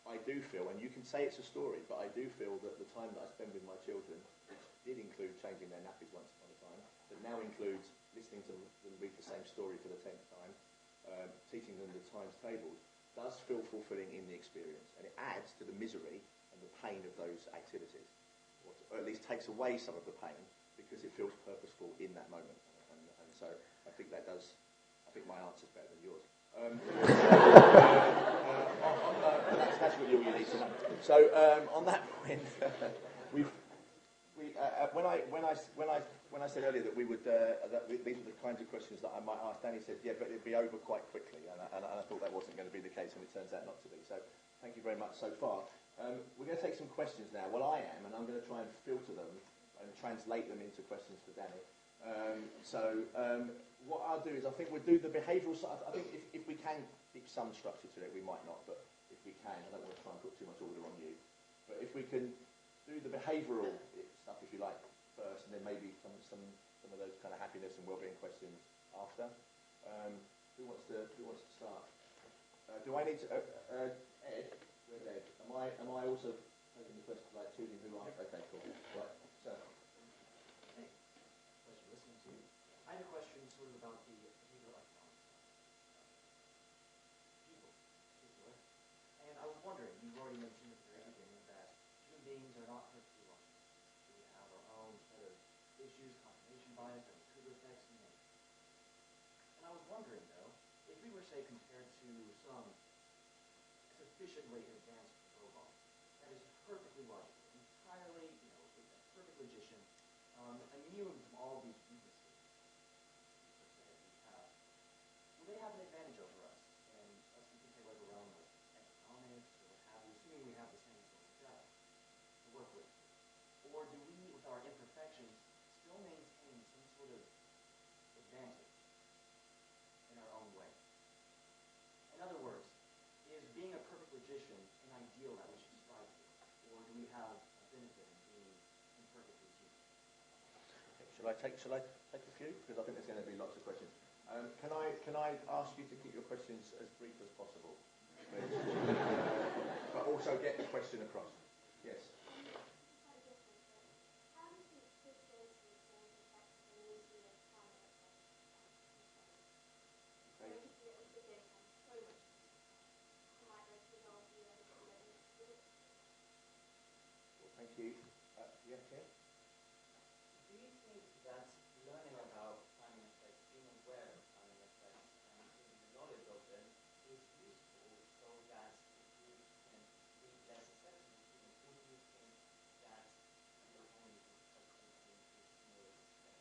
I do feel, and you can say it's a story, but I do feel that the time that I spend with my children, which did include changing their nappies once upon a time, but now includes listening to them read the same story for the 10th time, teaching them the times tables, does feel fulfilling in the experience, and it adds to the misery and the pain of those activities, or at least takes away some of the pain because it feels purposeful in that moment. And so I think that does. I think my answer's better than yours. That's really all you need to know. So on that point, when I said earlier that we would these are the kinds of questions that I might ask, Danny said, yeah, but it'd be over quite quickly, and I thought that wasn't going to be the case, and it turns out not to be. So thank you very much so far. We're going to take some questions now. Well, I am, and I'm going to try and filter them and translate them into questions for Danny. What I'll do is I think we'll do the behavioural side. I think if we can keep some structure to it, we might not, but if we can, I don't want to try and put too much order on you. But if we can do the behavioural stuff, if you like, first, and then maybe some of those kind of happiness and well-being questions after. Who wants to start? Do I need to? Ed, where's Ed? Am I also taking the question like choosing who I? Okay, cool. Right, so. Listening to you. I had a question sort of about the behavioral economics people. And I was wondering, you've already mentioned at the very beginning that human beings are not perfectly logical. We have our own set of issues, confirmation bias, and trigger effects, and many. And I was wondering, though, if we were, say, compared to some sufficiently advanced robot that is perfectly logical, entirely, a perfect logician, immune from all of these weaknesses that we have, will they have an advantage over us? And us, you can say, like a realm of economics or what have you, assuming we have the same sort of data to work with. Or do we, with our imperfections, still maintain some sort of advantage in our own way? In other words, is being a perfect logician an ideal that we should strive for? Or do we have a benefit in being imperfectly human? Shall I take a few? Because I think there's going to be lots of questions. Can I ask you to keep your questions as brief as possible, please? But also get the question across. Yes. Thank you. Yeah, Tim? Do you think that learning about timing effects, being aware of timing effects, and taking the knowledge of them is useful so that we can be less susceptible to them? Or do you think that we're only facilitating a smaller extent?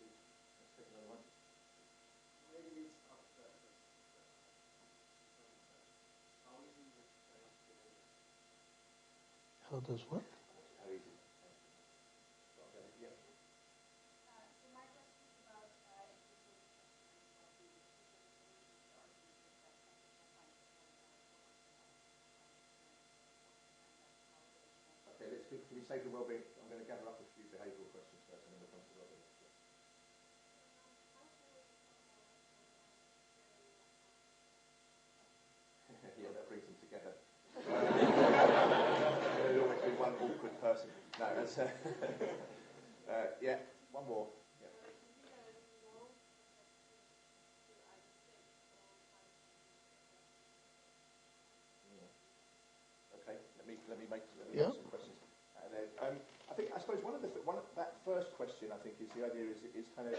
Let's take another one. Maybe it's not that how easy is it to change behavior? How does what? How easy? Yeah. So my question is about if you sort of questions about the different solutions or arguments that technical science Okay, can we say the well-being? I'm going to gather up a few behavioural questions first, and then we'll come to well-being. Yeah, that brings them together. There'll always be one awkward person. No, that's yeah. One more. Yeah. Okay, let me make some questions. And then, I suppose that first question, I think, is the idea is kind of.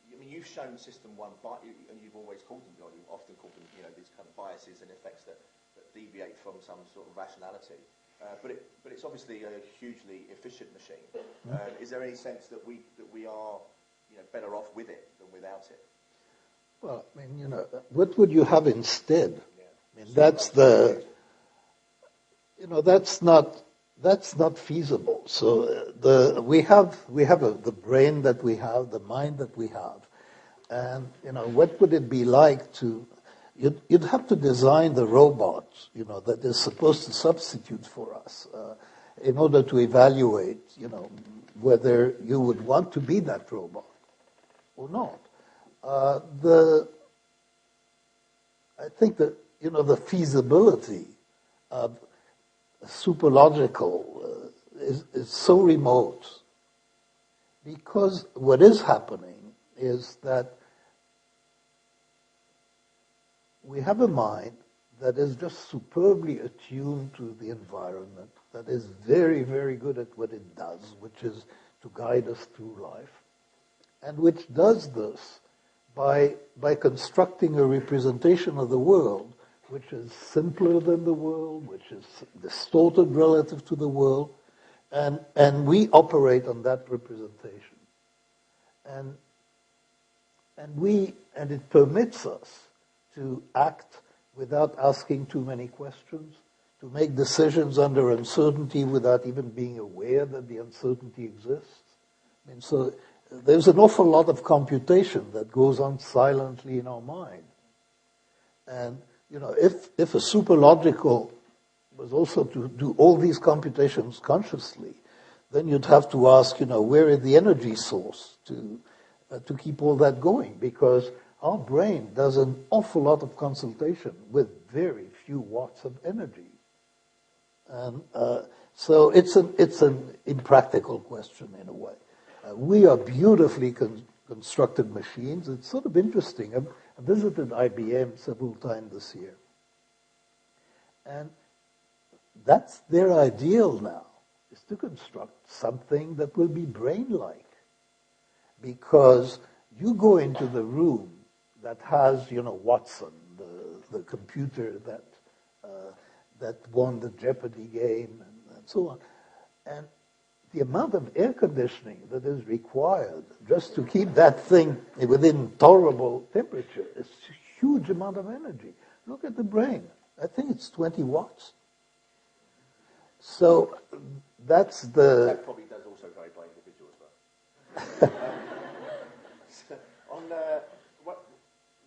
I mean, you've shown system one, and you've always called them, or you've often called them, these kind of biases and effects that deviate from some sort of rationality. But it's obviously a hugely efficient machine. Is there any sense that we are, better off with it than without it? Well, I mean, what would you have instead? Yeah. I mean, that's the, that's not feasible. So we have the brain that we have, the mind that we have, and what would it be like to? You'd have to design the robot, that is supposed to substitute for us, in order to evaluate, whether you would want to be that robot or not. I think that the feasibility of superlogical is so remote, because what is happening is that we have a mind that is just superbly attuned to the environment, that is very, very good at what it does, which is to guide us through life, and which does this by constructing a representation of the world which is simpler than the world, which is distorted relative to the world, and we operate on that representation. And it permits us to act without asking too many questions, to make decisions under uncertainty without even being aware that the uncertainty exists. I mean, so there's an awful lot of computation that goes on silently in our mind. And, if a superlogical was also to do all these computations consciously, then you'd have to ask, where is the energy source to keep all that going? Because our brain does an awful lot of consultation with very few watts of energy. And so it's an impractical question in a way. We are beautifully constructed machines. It's sort of interesting. I visited IBM several times this year. And that's their ideal now, is to construct something that will be brain-like. Because you go into the room that has, Watson, the computer that won the Jeopardy game and so on. And the amount of air conditioning that is required just to keep that thing within tolerable temperature is a huge amount of energy. Look at the brain. I think it's 20 watts. So that's the... That probably does also vary by individual as well.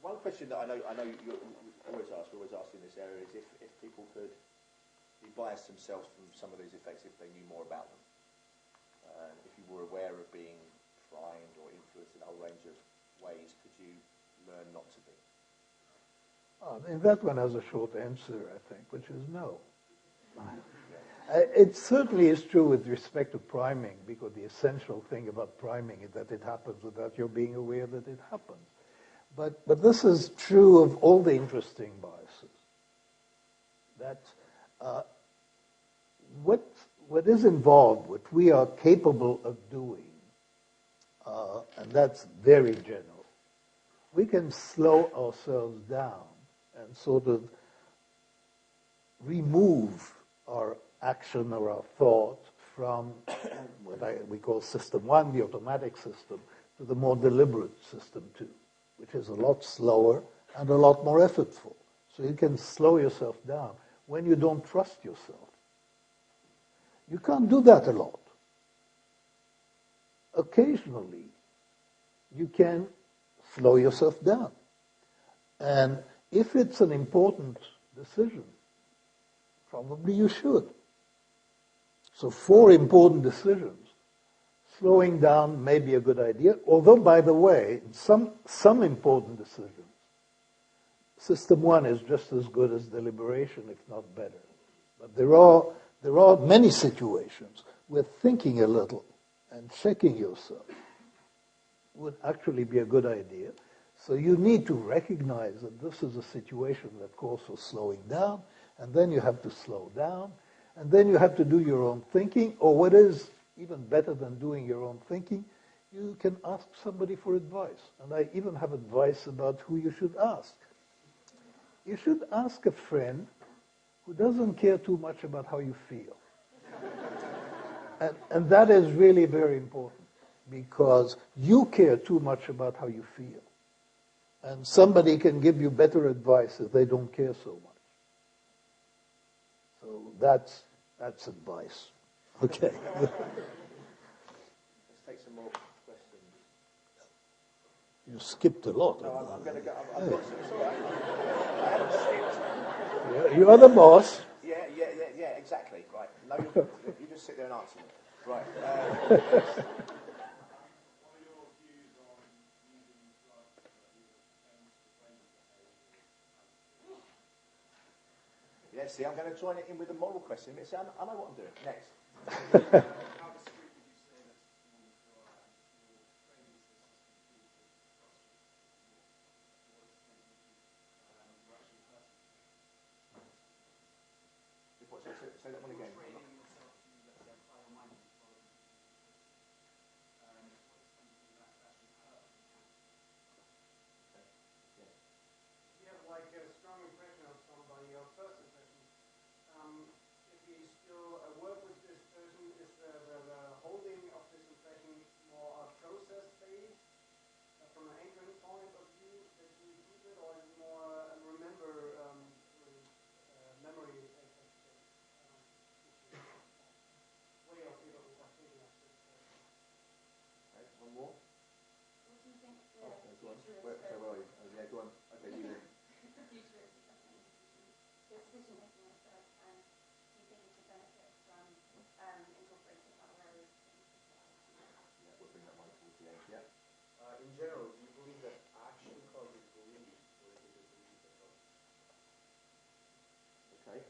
One question that I know you always ask, we're always asking in this area, is if people could be biased themselves from some of these effects if they knew more about them. If you were aware of being primed or influenced in a whole range of ways, could you learn not to be? And that one has a short answer, I think, which is no. It certainly is true with respect to priming, because the essential thing about priming is that it happens without your being aware that it happens. But this is true of all the interesting biases. That what is involved, what we are capable of doing, and that's very general, we can slow ourselves down and sort of remove our action or our thought from what we call system 1, the automatic system, to the more deliberate system 2, which is a lot slower and a lot more effortful. So you can slow yourself down when you don't trust yourself. You can't do that a lot. Occasionally, you can slow yourself down. And if it's an important decision, probably you should. So for important decisions, slowing down may be a good idea, although, by the way, some important decisions, system 1 is just as good as deliberation, if not better. But there are many situations where thinking a little and checking yourself would actually be a good idea. So you need to recognize that this is a situation that calls for slowing down, and then you have to slow down, and then you have to do your own thinking, or what is even better than doing your own thinking, you can ask somebody for advice. And I even have advice about who you should ask. You should ask a friend who doesn't care too much about how you feel. And that is really very important, because you care too much about how you feel. And somebody can give you better advice if they don't care so much. So that's advice. Okay. Let's take some more questions. You skipped a lot. No, I'm going to go. I've got some. It's all right. I haven't skipped. Yeah, you are the boss. Yeah, exactly. Right. No, you just sit there and answer me. Right. Let's see, I'm going to join it in with a moral question. Let's see, I know what I'm doing. Next. How discreet would you say that one is your framing the system to what extent would you actually hurt Say that one again. training yourself to, let's say, apply your mind to rather than what extent would that actually hurt? If you have like a strong impression of somebody, or first impression, if you still work with this person, is the holding of this impression more a process-based, from an anchoring point of view that you keep it, or is it more memory way of thinking of this person? Okay, one more. What do you think the Go on. future is Where are you? Oh, yeah, go on. Okay, you then. the future is assessing decision-making research, and do you think it could benefit from incorporating other areas in society? Yeah, we'll bring that one towards the end. Yeah. In general, do you believe that action causes belief, or is it the belief that causes? Okay.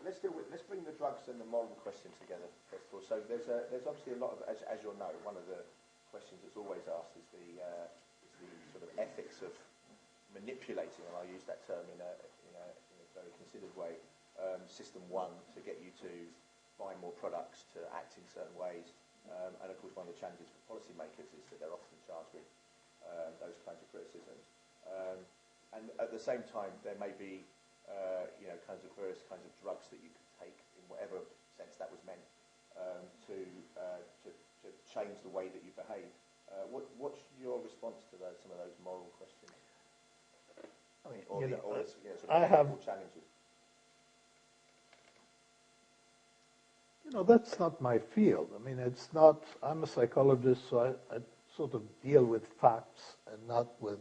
Let's bring the drugs and the moral question together first of all. So there's obviously a lot of, as you'll know, one of the questions that's always asked is the sort of ethics of manipulating, and I use that term in a very considered way, system one to get you to buy more products, to act in certain ways, and of course one of the challenges for policymakers is that they're often charged with those kinds of criticisms, and at the same time there may be kinds of various kinds of drugs that you could take in whatever sense that was meant to change the way that you behave. What's your response to some of those moral questions? I mean, I have challenges. That's not my field. I mean, it's not. I'm a psychologist, so I sort of deal with facts and not with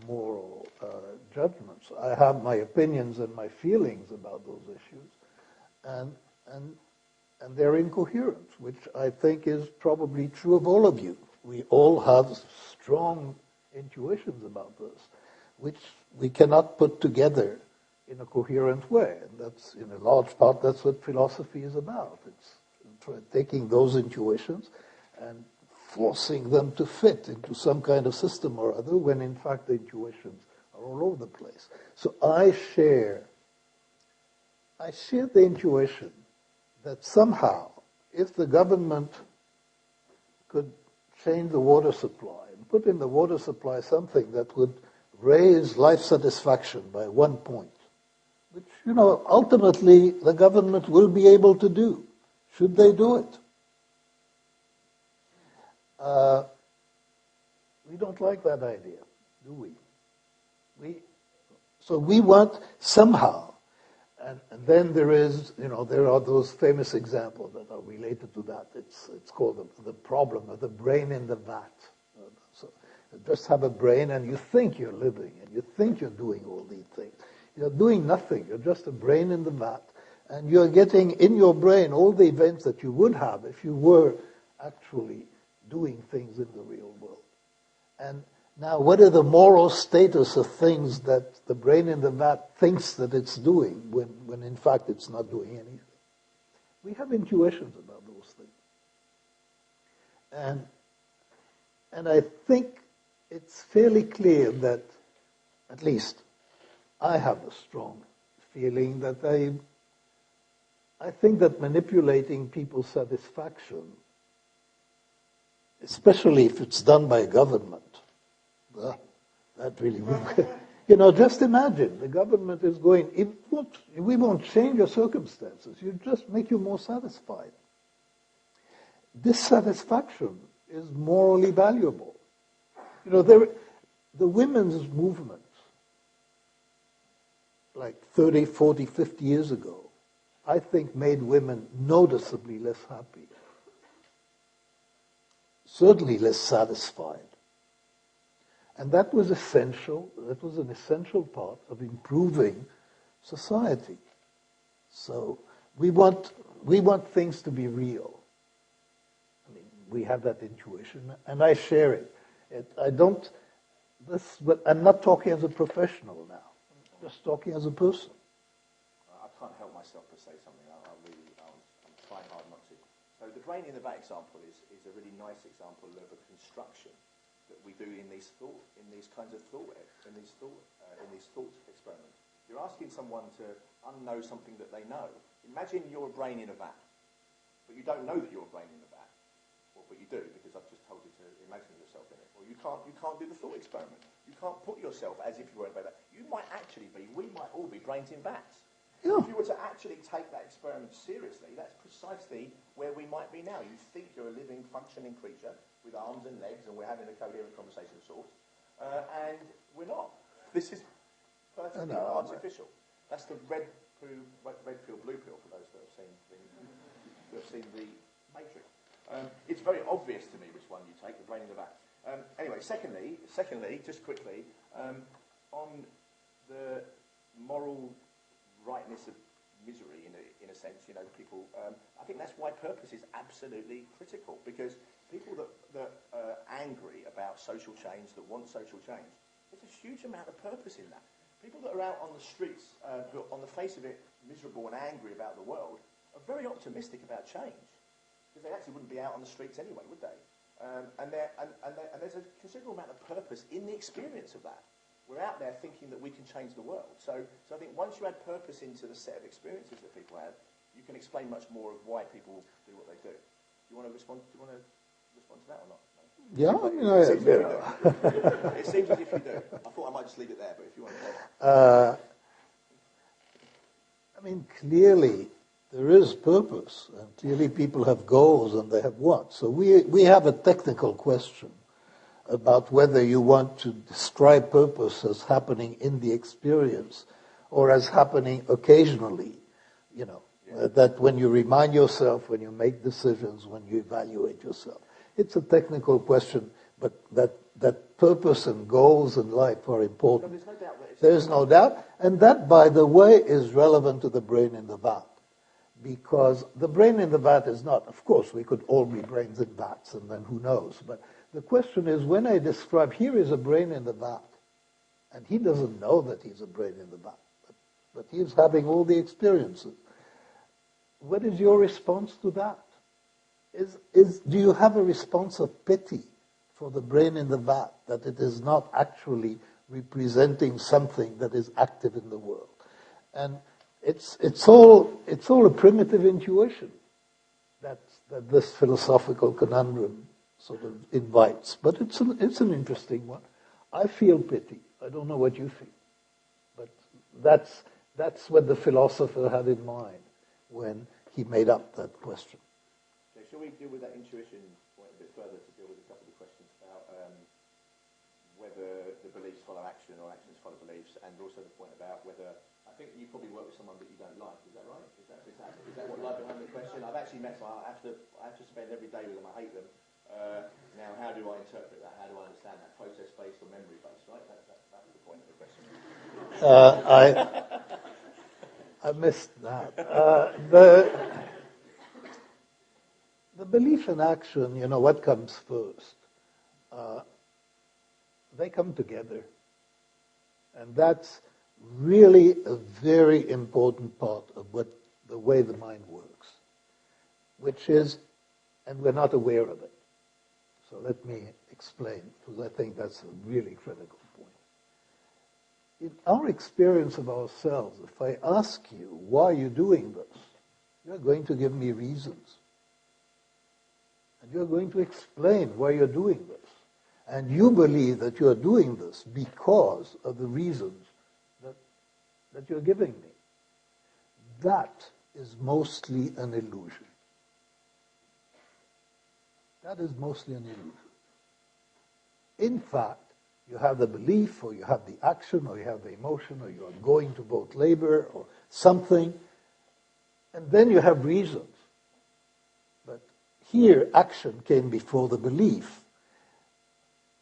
moral judgments. I have my opinions and my feelings about those issues, and they're incoherent, which I think is probably true of all of you. We all have strong intuitions about this, which we cannot put together in a coherent way. And that's, in a large part, that's what philosophy is about. It's taking those intuitions and forcing them to fit into some kind of system or other, when in fact the intuitions are all over the place. So I share the intuition that somehow, if the government could change the water supply and put in the water supply something that would raise life satisfaction by 1 point, which, ultimately the government will be able to do, should they do it. We don't like that idea, do we? So we want somehow, and then there are those famous examples that are related to that. It's called the problem of the brain in the vat. So you just have a brain and you think you're living and you think you're doing all these things. You're doing nothing. You're just a brain in the vat, and you're getting in your brain all the events that you would have if you were actually doing things in the real world. And now, what are the moral status of things that the brain in the vat thinks that it's doing when in fact it's not doing anything? We have intuitions about those things. And I think it's fairly clear that, at least I have a strong feeling that I think that manipulating people's satisfaction, especially if it's done by government, that really would. Just imagine, the government is going, we won't change your circumstances, you just make you more satisfied. This satisfaction is morally valuable. The women's movement, like 30, 40, 50 years ago, I think made women noticeably less happy, certainly less satisfied. And that was essential. That was an essential part of improving society. So we want things to be real. I mean, we have that intuition, and I share it. But I'm not talking as a professional now. I'm just talking as a person. myself to say something. I'm trying hard not to. So the brain in the vat example is a really nice example of a construction that we do in these thought experiments. You're asking someone to unknow something that they know. Imagine you're a brain in a vat, but you don't know that you're a brain in a vat. Well, but you do, because I've just told you to imagine yourself in it. Well, you can't do the thought experiment. You can't put yourself as if you were in a vat. You might actually be, we might all be brains in vats. Yeah. If you were to actually take that experiment seriously, that's precisely where we might be now. You think you're a living, functioning creature with arms and legs, and we're having a coherent conversation of sorts, and we're not. This is perfectly artificial. That's the red pill, blue pill for those that have seen the Matrix. It's very obvious to me which one you take, the brain in the vat. Anyway, secondly, just quickly, on the moral rightness of misery, in a sense, people. I think that's why purpose is absolutely critical, because people that are angry about social change, that want social change, there's a huge amount of purpose in that. People that are out on the streets, who are on the face of it miserable and angry about the world, are very optimistic about change, because they actually wouldn't be out on the streets anyway, would they? And there's a considerable amount of purpose in the experience of that. We're out there thinking that we can change the world. So I think once you add purpose into the set of experiences that people have, you can explain much more of why people do what they do. Do you want to respond to that or not? Yeah, It seems as if you do. I thought I might just leave it there, but if you want to. Clearly there is purpose, and clearly people have goals and they have wants. So we have a technical question about whether you want to describe purpose as happening in the experience or as happening occasionally, that when you remind yourself, when you make decisions, when you evaluate yourself. It's a technical question, but that purpose and goals in life are important. No, there's no doubt that There's no doubt. And that, by the way, is relevant to the brain in the vat. Because the brain in the vat is not, of course, we could all be brains in vats, and then who knows. But the question is, when I describe, here is a brain in the vat, and he doesn't know that he's a brain in the vat, but he's having all the experiences. What is your response to that? Do you have a response of pity for the brain in the vat, that it is not actually representing something that is active in the world? And it's all a primitive intuition that this philosophical conundrum sort of invites. But it's an interesting one. I feel pity. I don't know what you feel, but that's what the philosopher had in mind when he made up that question. Okay, shall we deal with that intuition point a bit further to deal with a couple of questions about whether the beliefs follow action or actions follow beliefs, and also the point about whether, I think you probably work with someone that you don't like, is that right? Is that what lies behind the question? I've actually met someone, I have to spend every day with them, I hate them. Now, how do I interpret that? How do I understand that? Process-based or memory-based, right? That's the point of the question. I missed that. The belief in action, what comes first? They come together. And that's really a very important part of the way the mind works, which is, and we're not aware of it. So let me explain, because I think that's a really critical point. In our experience of ourselves, if I ask you, why are you doing this? You're going to give me reasons. And you're going to explain why you're doing this. And you believe that you're doing this because of the reasons that you're giving me. That is mostly an illusion. That is mostly an illusion. In fact, you have the belief, or you have the action, or you have the emotion, or you are going to boat labor, or something, and then you have reasons. But here, action came before the belief.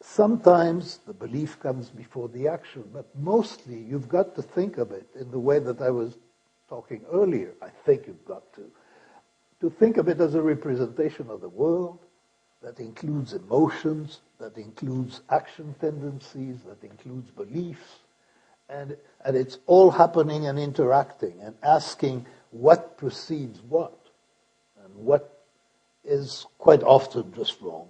Sometimes the belief comes before the action, but mostly you've got to think of it in the way that I was talking earlier. I think you've got to think of it as a representation of the world that includes emotions, that includes action tendencies, that includes beliefs, and it's all happening and interacting and asking, what precedes what, and what is quite often just wrong.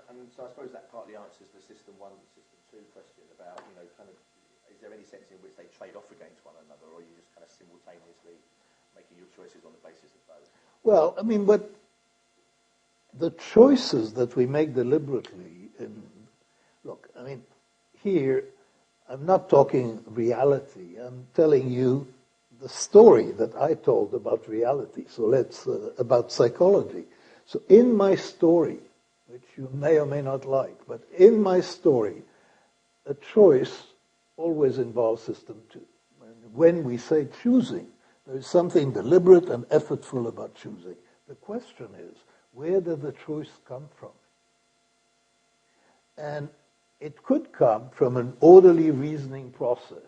And so I suppose that partly answers the system 1 and system 2 question about, kind of, is there any sense in which they trade off against one another, or are you just kind of simultaneously making your choices on the basis of both? Well, I mean, but the choices that we make deliberately, look, I mean, here, I'm not talking reality. I'm telling you the story that I told about reality. So about psychology. So in my story, which you may or may not like, but in my story, a choice always involves system 2. When we say choosing, there is something deliberate and effortful about choosing. The question is, where did the choice come from? And it could come from an orderly reasoning process.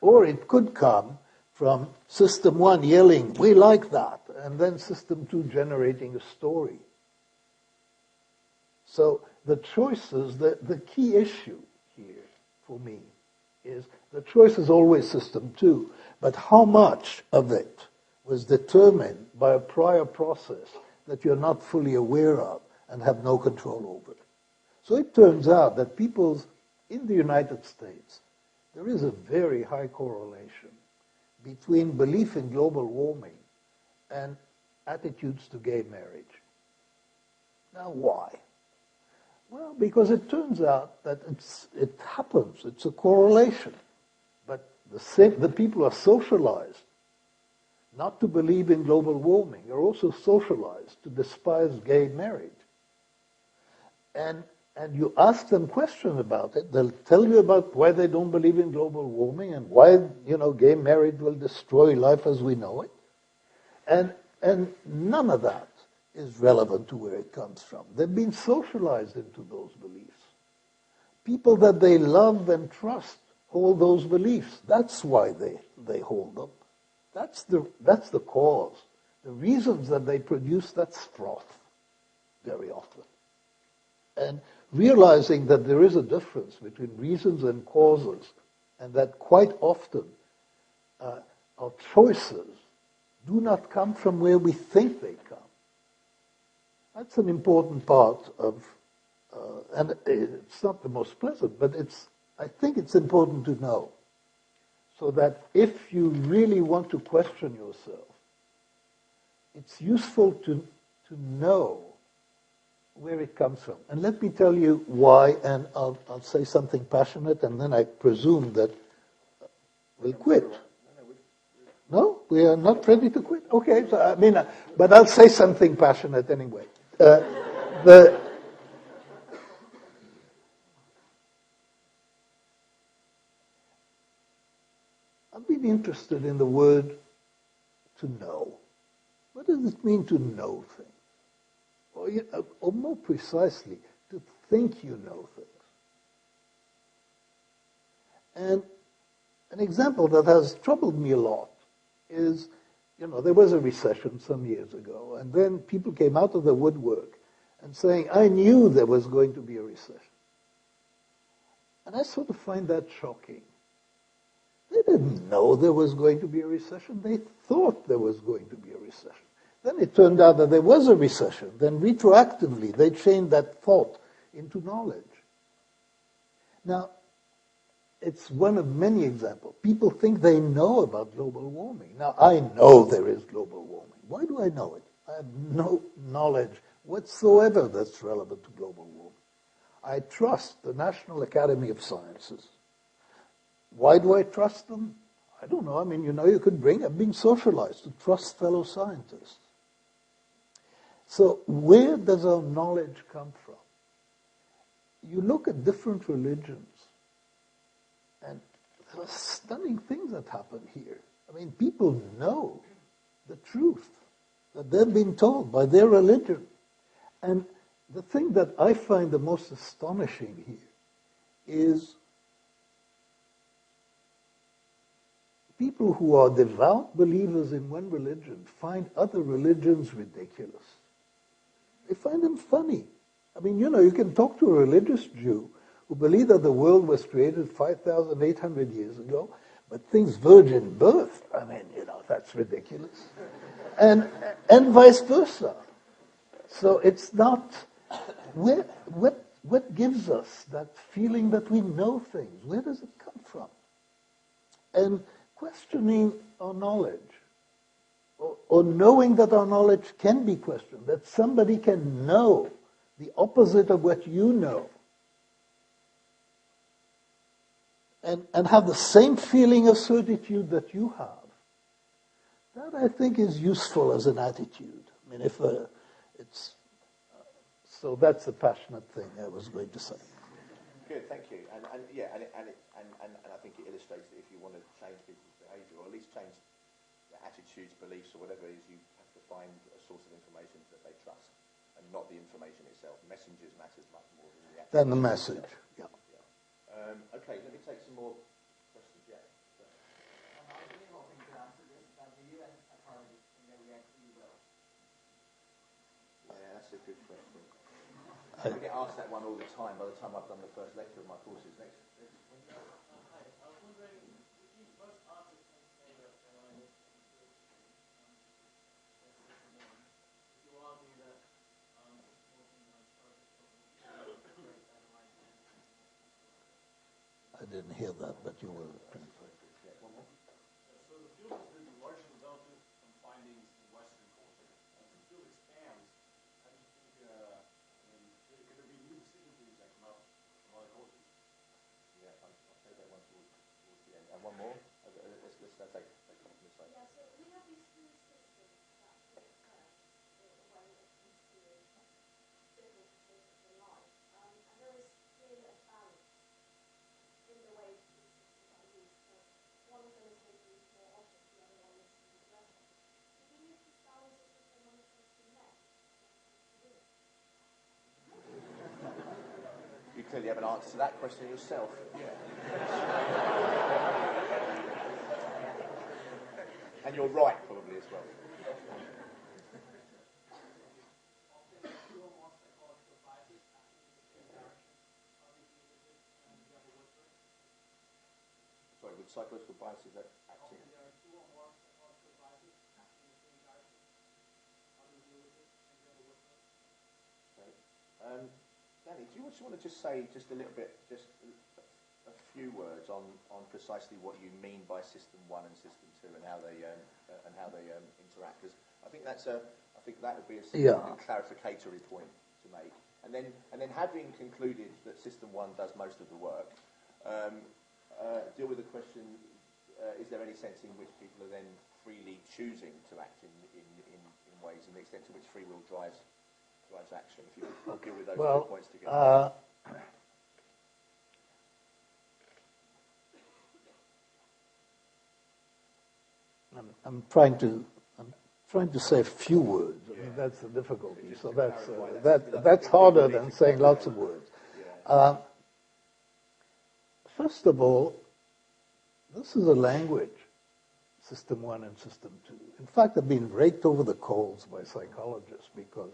Or it could come from system 1 yelling, we like that, and then system 2 generating a story. So the choices, the key issue here for me is the choice is always system 2, but how much of it was determined by a prior process that you're not fully aware of and have no control over. So it turns out that in the United States, there is a very high correlation between belief in global warming and attitudes to gay marriage. Now, why? Well, because it turns out that it happens. It's a correlation. But the people are socialized not to believe in global warming. They're also socialized to despise gay marriage. And you ask them questions about it, they'll tell you about why they don't believe in global warming and why, gay marriage will destroy life as we know it. And none of that is relevant to where it comes from. They've been socialized into those beliefs. People that they love and trust hold those beliefs. That's why they hold them. That's the cause. The reasons that they produce that froth very often. And realizing that there is a difference between reasons and causes, and that quite often our choices do not come from where we think they come. That's an important part of, and it's not the most pleasant, but I think it's important to know. So that if you really want to question yourself, it's useful to know where it comes from. And let me tell you why, and I'll say something passionate, and then I presume that we'll quit. No? We are not ready to quit? Okay, so, but I'll say something passionate anyway. I've been interested in the word to know. What does it mean to know things? Or more precisely, to think you know things. And an example that has troubled me a lot is, there was a recession some years ago, and then people came out of the woodwork and saying, I knew there was going to be a recession. And I sort of find that shocking. They didn't know there was going to be a recession. They thought there was going to be a recession. Then it turned out that there was a recession. Then retroactively, they changed that thought into knowledge. Now, it's one of many examples. People think they know about global warming. Now, I know there is global warming. Why do I know it? I have no knowledge whatsoever that's relevant to global warming. I trust the National Academy of Sciences. Why do I trust them? I don't know. I've been socialized to trust fellow scientists. So where does our knowledge come from? You look at different religions, and there are stunning things that happen here. People know the truth that they've been told by their religion. And the thing that I find the most astonishing here is people who are devout believers in one religion find other religions ridiculous. They find them funny. You can talk to a religious Jew who believed that the world was created 5,800 years ago, but things virgin birth, I mean, that's ridiculous. And vice versa. So it's not, what gives us that feeling that we know things? Where does it come from? And questioning our knowledge, or knowing that our knowledge can be questioned, that somebody can know the opposite of what you know, and have the same feeling of certitude that you have, that I think is useful as an attitude. I mean, so that's the passionate thing I was going to say. Good, thank you. And I think it illustrates that if you want to change people's behaviour, or at least change their attitudes, beliefs, or whatever it is, you have to find a source of information that they trust, and not the information itself. Messengers matters much more than the Than the message, yeah. Okay, let me take some more questions. Yeah. I was really hoping to answer this, that the UN psychologists think that we have free will. Yeah, that's a good question. I get asked that one all the time by the time I've done the first lecture of my courses. Next. Hi, I was wondering, most artists tend to say that their line is unclear. Would you argue that supporting Aristotle create that line and I didn't hear that, but you will translate. One more. So the field has been largely developed from findings in Western culture. As the field expands, how do you think, could there be new decision trees that come up from other cultures? Yeah, I'll take that one towards the end. And one more. Let's take from this side. Yeah, so we have these three systems that work best when it comes to different situations in life. And there is clearly a balance in the way these systems are used. So one of them is maybe used more often, the other one is used less often. Do you believe this balance is different when it comes to men and when it comes to women? You clearly have an answer to that question yourself. Yeah. And you're right, probably, as well. Sorry, with psychological biases that acting. There are two or more psychological biases acting in the same direction. How do you deal with it, and do you have a word for it? Okay. Danny, do you want to just say just a little bit, just a few words on precisely what you mean by System 1 and System 2 and how they interact? Because I think that would be a significant clarificatory point to make. And then having concluded that System 1 does most of the work, deal with the question: is there any sense in which people are then freely choosing to act in ways, and the extent to which free will drives action? If you could deal with those 2 points together. I'm trying to say a few words. I mean, that's the difficulty. So that's harder than saying lots of words. First of all, this is a language, System 1 and System 2. In fact, they've been raked over the coals by psychologists because,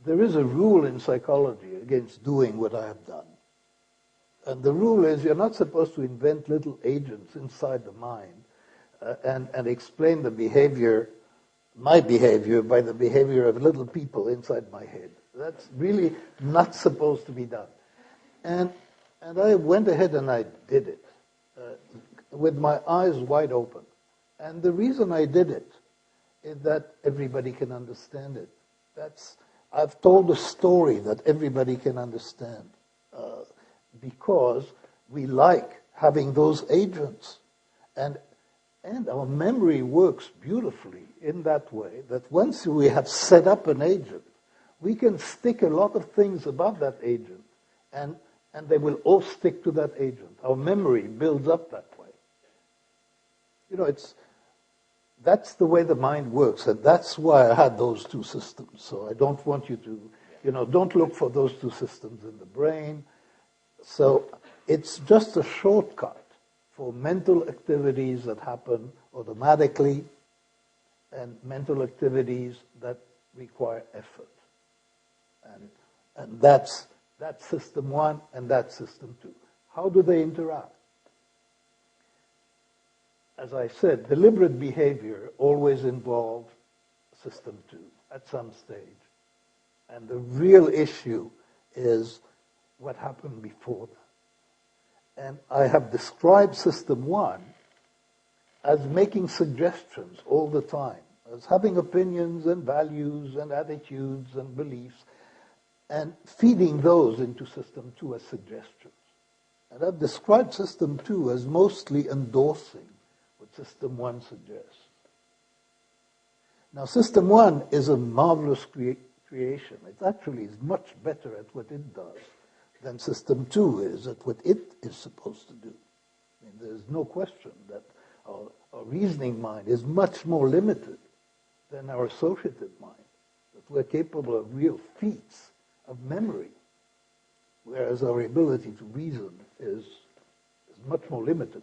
there is a rule in psychology against doing what I have done. And the rule is you're not supposed to invent little agents inside the mind and explain the behavior, my behavior, by the behavior of little people inside my head. That's really not supposed to be done. And I went ahead and I did it with my eyes wide open. And the reason I did it is that everybody can understand it. I've told a story that everybody can understand because we like having those agents. And our memory works beautifully in that way, that once we have set up an agent, we can stick a lot of things about that agent, and they will all stick to that agent. Our memory builds up that way. That's the way the mind works, and that's why I had those two systems. So I don't want you to, don't look for those two systems in the brain. So it's just a shortcut for mental activities that happen automatically and mental activities that require effort. And that's System 1 and that's System 2. How do they interact? as I said, deliberate behavior always involved system 2 at some stage. And the real issue is what happened before that. And I have described system 1 as making suggestions all the time, as having opinions and values and attitudes and beliefs, and feeding those into system 2 as suggestions. And I've described system 2 as mostly endorsing what system 1 suggests. Now, system 1 is a marvelous creation. It actually is much better at what it does than system 2 is at what it is supposed to do. I mean, there's no question that our reasoning mind is much more limited than our associative mind, that we're capable of real feats of memory, whereas our ability to reason is much more limited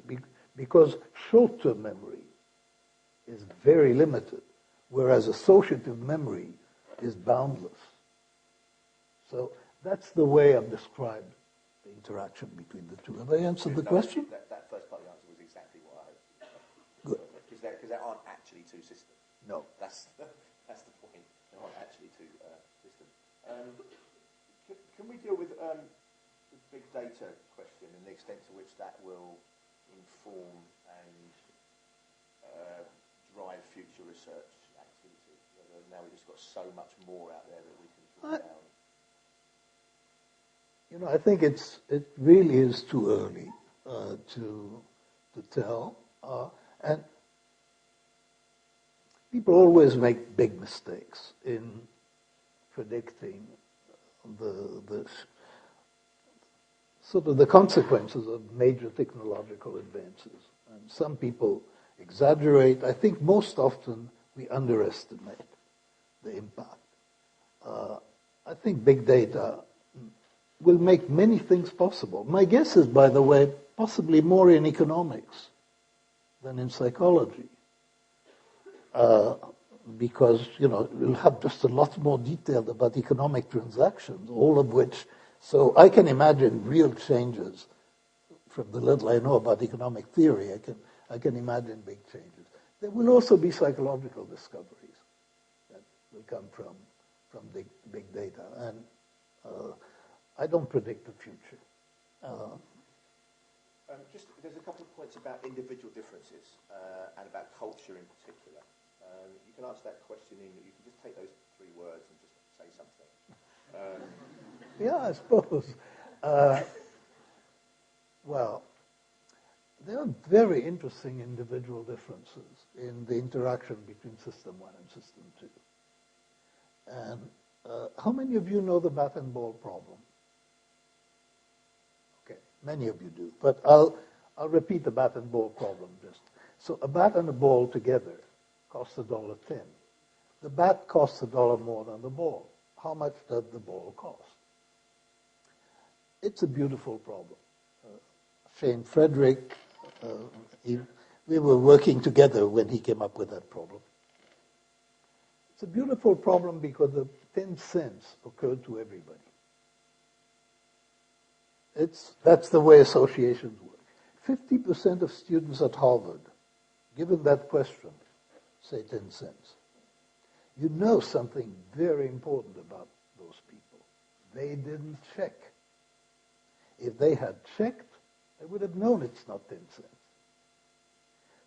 because short-term memory is very limited, whereas associative memory is boundless. So that's the way I've described the interaction between the two. Have I answered the question? That first part of the answer was exactly what I hoped. Good. Because there aren't actually two systems. No. That's the point. There aren't actually two systems. Can we deal with the big data question and the extent to which that will inform and drive future research activity? Now we've just got so much more out there that we can draw down. You know, I think it really is too early to tell. And people always make big mistakes in predicting the sort of the consequences of major technological advances. And some people exaggerate. I think most often we underestimate the impact. I think big data will make many things possible. My guess is, by the way, possibly more in economics than in psychology. Because, you know, we'll have just a lot more detail about economic transactions, all of which, so I can imagine real changes from the little I know about economic theory. I can imagine big changes. There will also be psychological discoveries that will come from big data. And I don't predict the future. There's a couple of points about individual differences and about culture in particular. You can answer that question you can just take those 3 words and just say something. Yeah, I suppose. Well, there are very interesting individual differences in the interaction between System 1 and System 2. And how many of you know the bat and ball problem? Okay, many of you do. But I'll repeat the bat and ball problem just. So a bat and a ball together costs $1.10. The bat costs $1 more than the ball. How much does the ball cost? It's a beautiful problem. Shane Frederick, we were working together when he came up with that problem. It's a beautiful problem because the 10 cents occurred to everybody. That's the way associations work. 50% of students at Harvard, given that question, say 10 cents. You know something very important about those people. They didn't check. If they had checked, they would have known it's not 10 cents.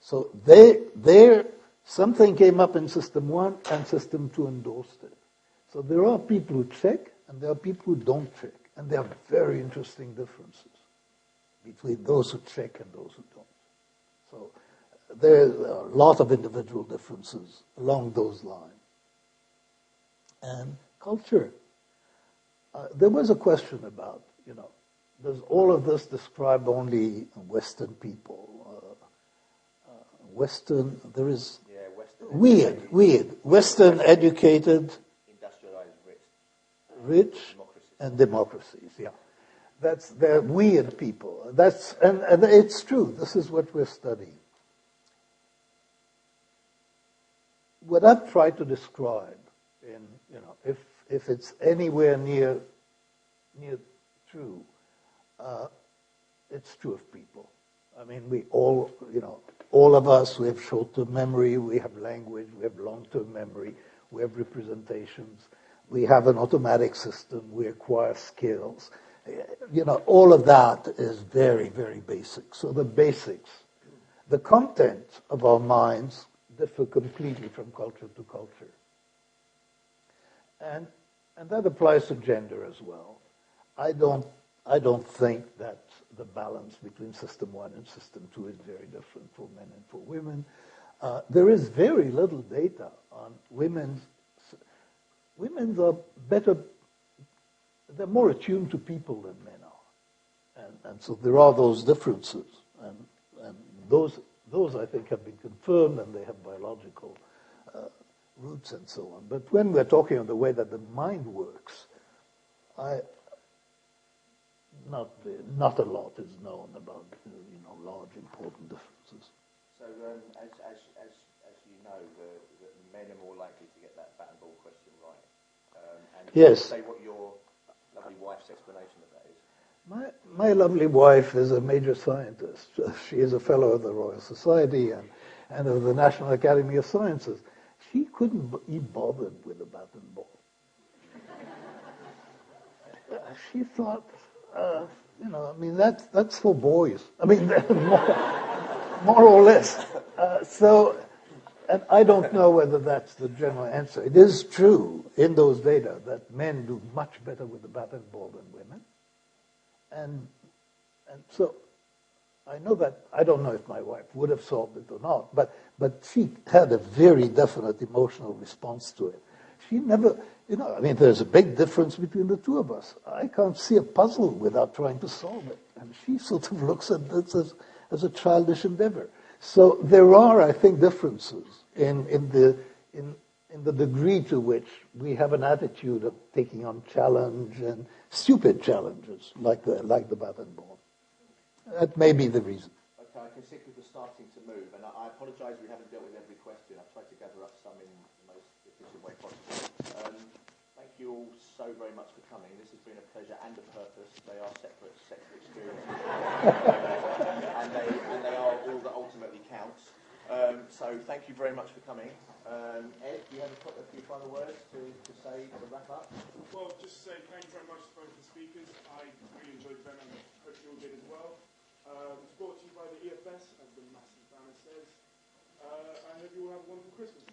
So something came up in System 1 and System 2 endorsed it. So there are people who check and there are people who don't check. And there are very interesting differences between those who check and those who don't. So there are a lot of individual differences along those lines. And culture. There was a question about, does all of this describe only Western people? Western, there is... Yeah, Western. Weird. Western educated... Industrialized rich and democracies, yeah. They're weird people. And it's true. This is what we're studying. What I've tried to describe if it's anywhere near true, it's true of people. I mean, we all, all of us, we have short-term memory, we have language, we have long-term memory, we have representations, we have an automatic system, we acquire skills. All of that is very, very basic. So the basics, the content of our minds differ completely from culture to culture. And that applies to gender as well. I don't think that the balance between system 1 and system 2 is very different for men and for women. There is very little data on women are better, they're more attuned to people than men are. And so there are those differences. And those I think have been confirmed, and they have biological roots and so on. But when we're talking of the way that the mind works, not a lot is known about large important differences. So as you know, the men are more likely to get that bat and ball question right. And yes. Say what your lovely wife's explanation of that is. My lovely wife is a major scientist. She is a fellow of the Royal Society and of the National Academy of Sciences. She couldn't be bothered with a bat and ball. She thought, that's for boys. I mean, more or less. And I don't know whether that's the general answer. It is true in those data that men do much better with the bat and ball than women. And so I know that, I don't know if my wife would have solved it or not, but she had a very definite emotional response to it. She never, there's a big difference between the two of us. I can't see a puzzle without trying to solve it. And she sort of looks at this as a childish endeavor. So there are, I think, differences in the degree to which we have an attitude of taking on challenge and stupid challenges like the bat and ball. That may be the reason. Okay, I can see people starting to move, and I apologise we haven't dealt with every question. I've tried to gather up some in the most efficient way possible. Thank you all so very much for coming. This has been a pleasure and a purpose. They are separate experiences, and they are all that ultimately counts. So thank you very much for coming. Ed, do you have a few final words to say to wrap up? Well, just to say thank you very much to both the speakers. I really enjoyed them, and I hope you all did as well. It's brought to you by the EFS, as the massive banner says. I hope you all have a wonderful Christmas.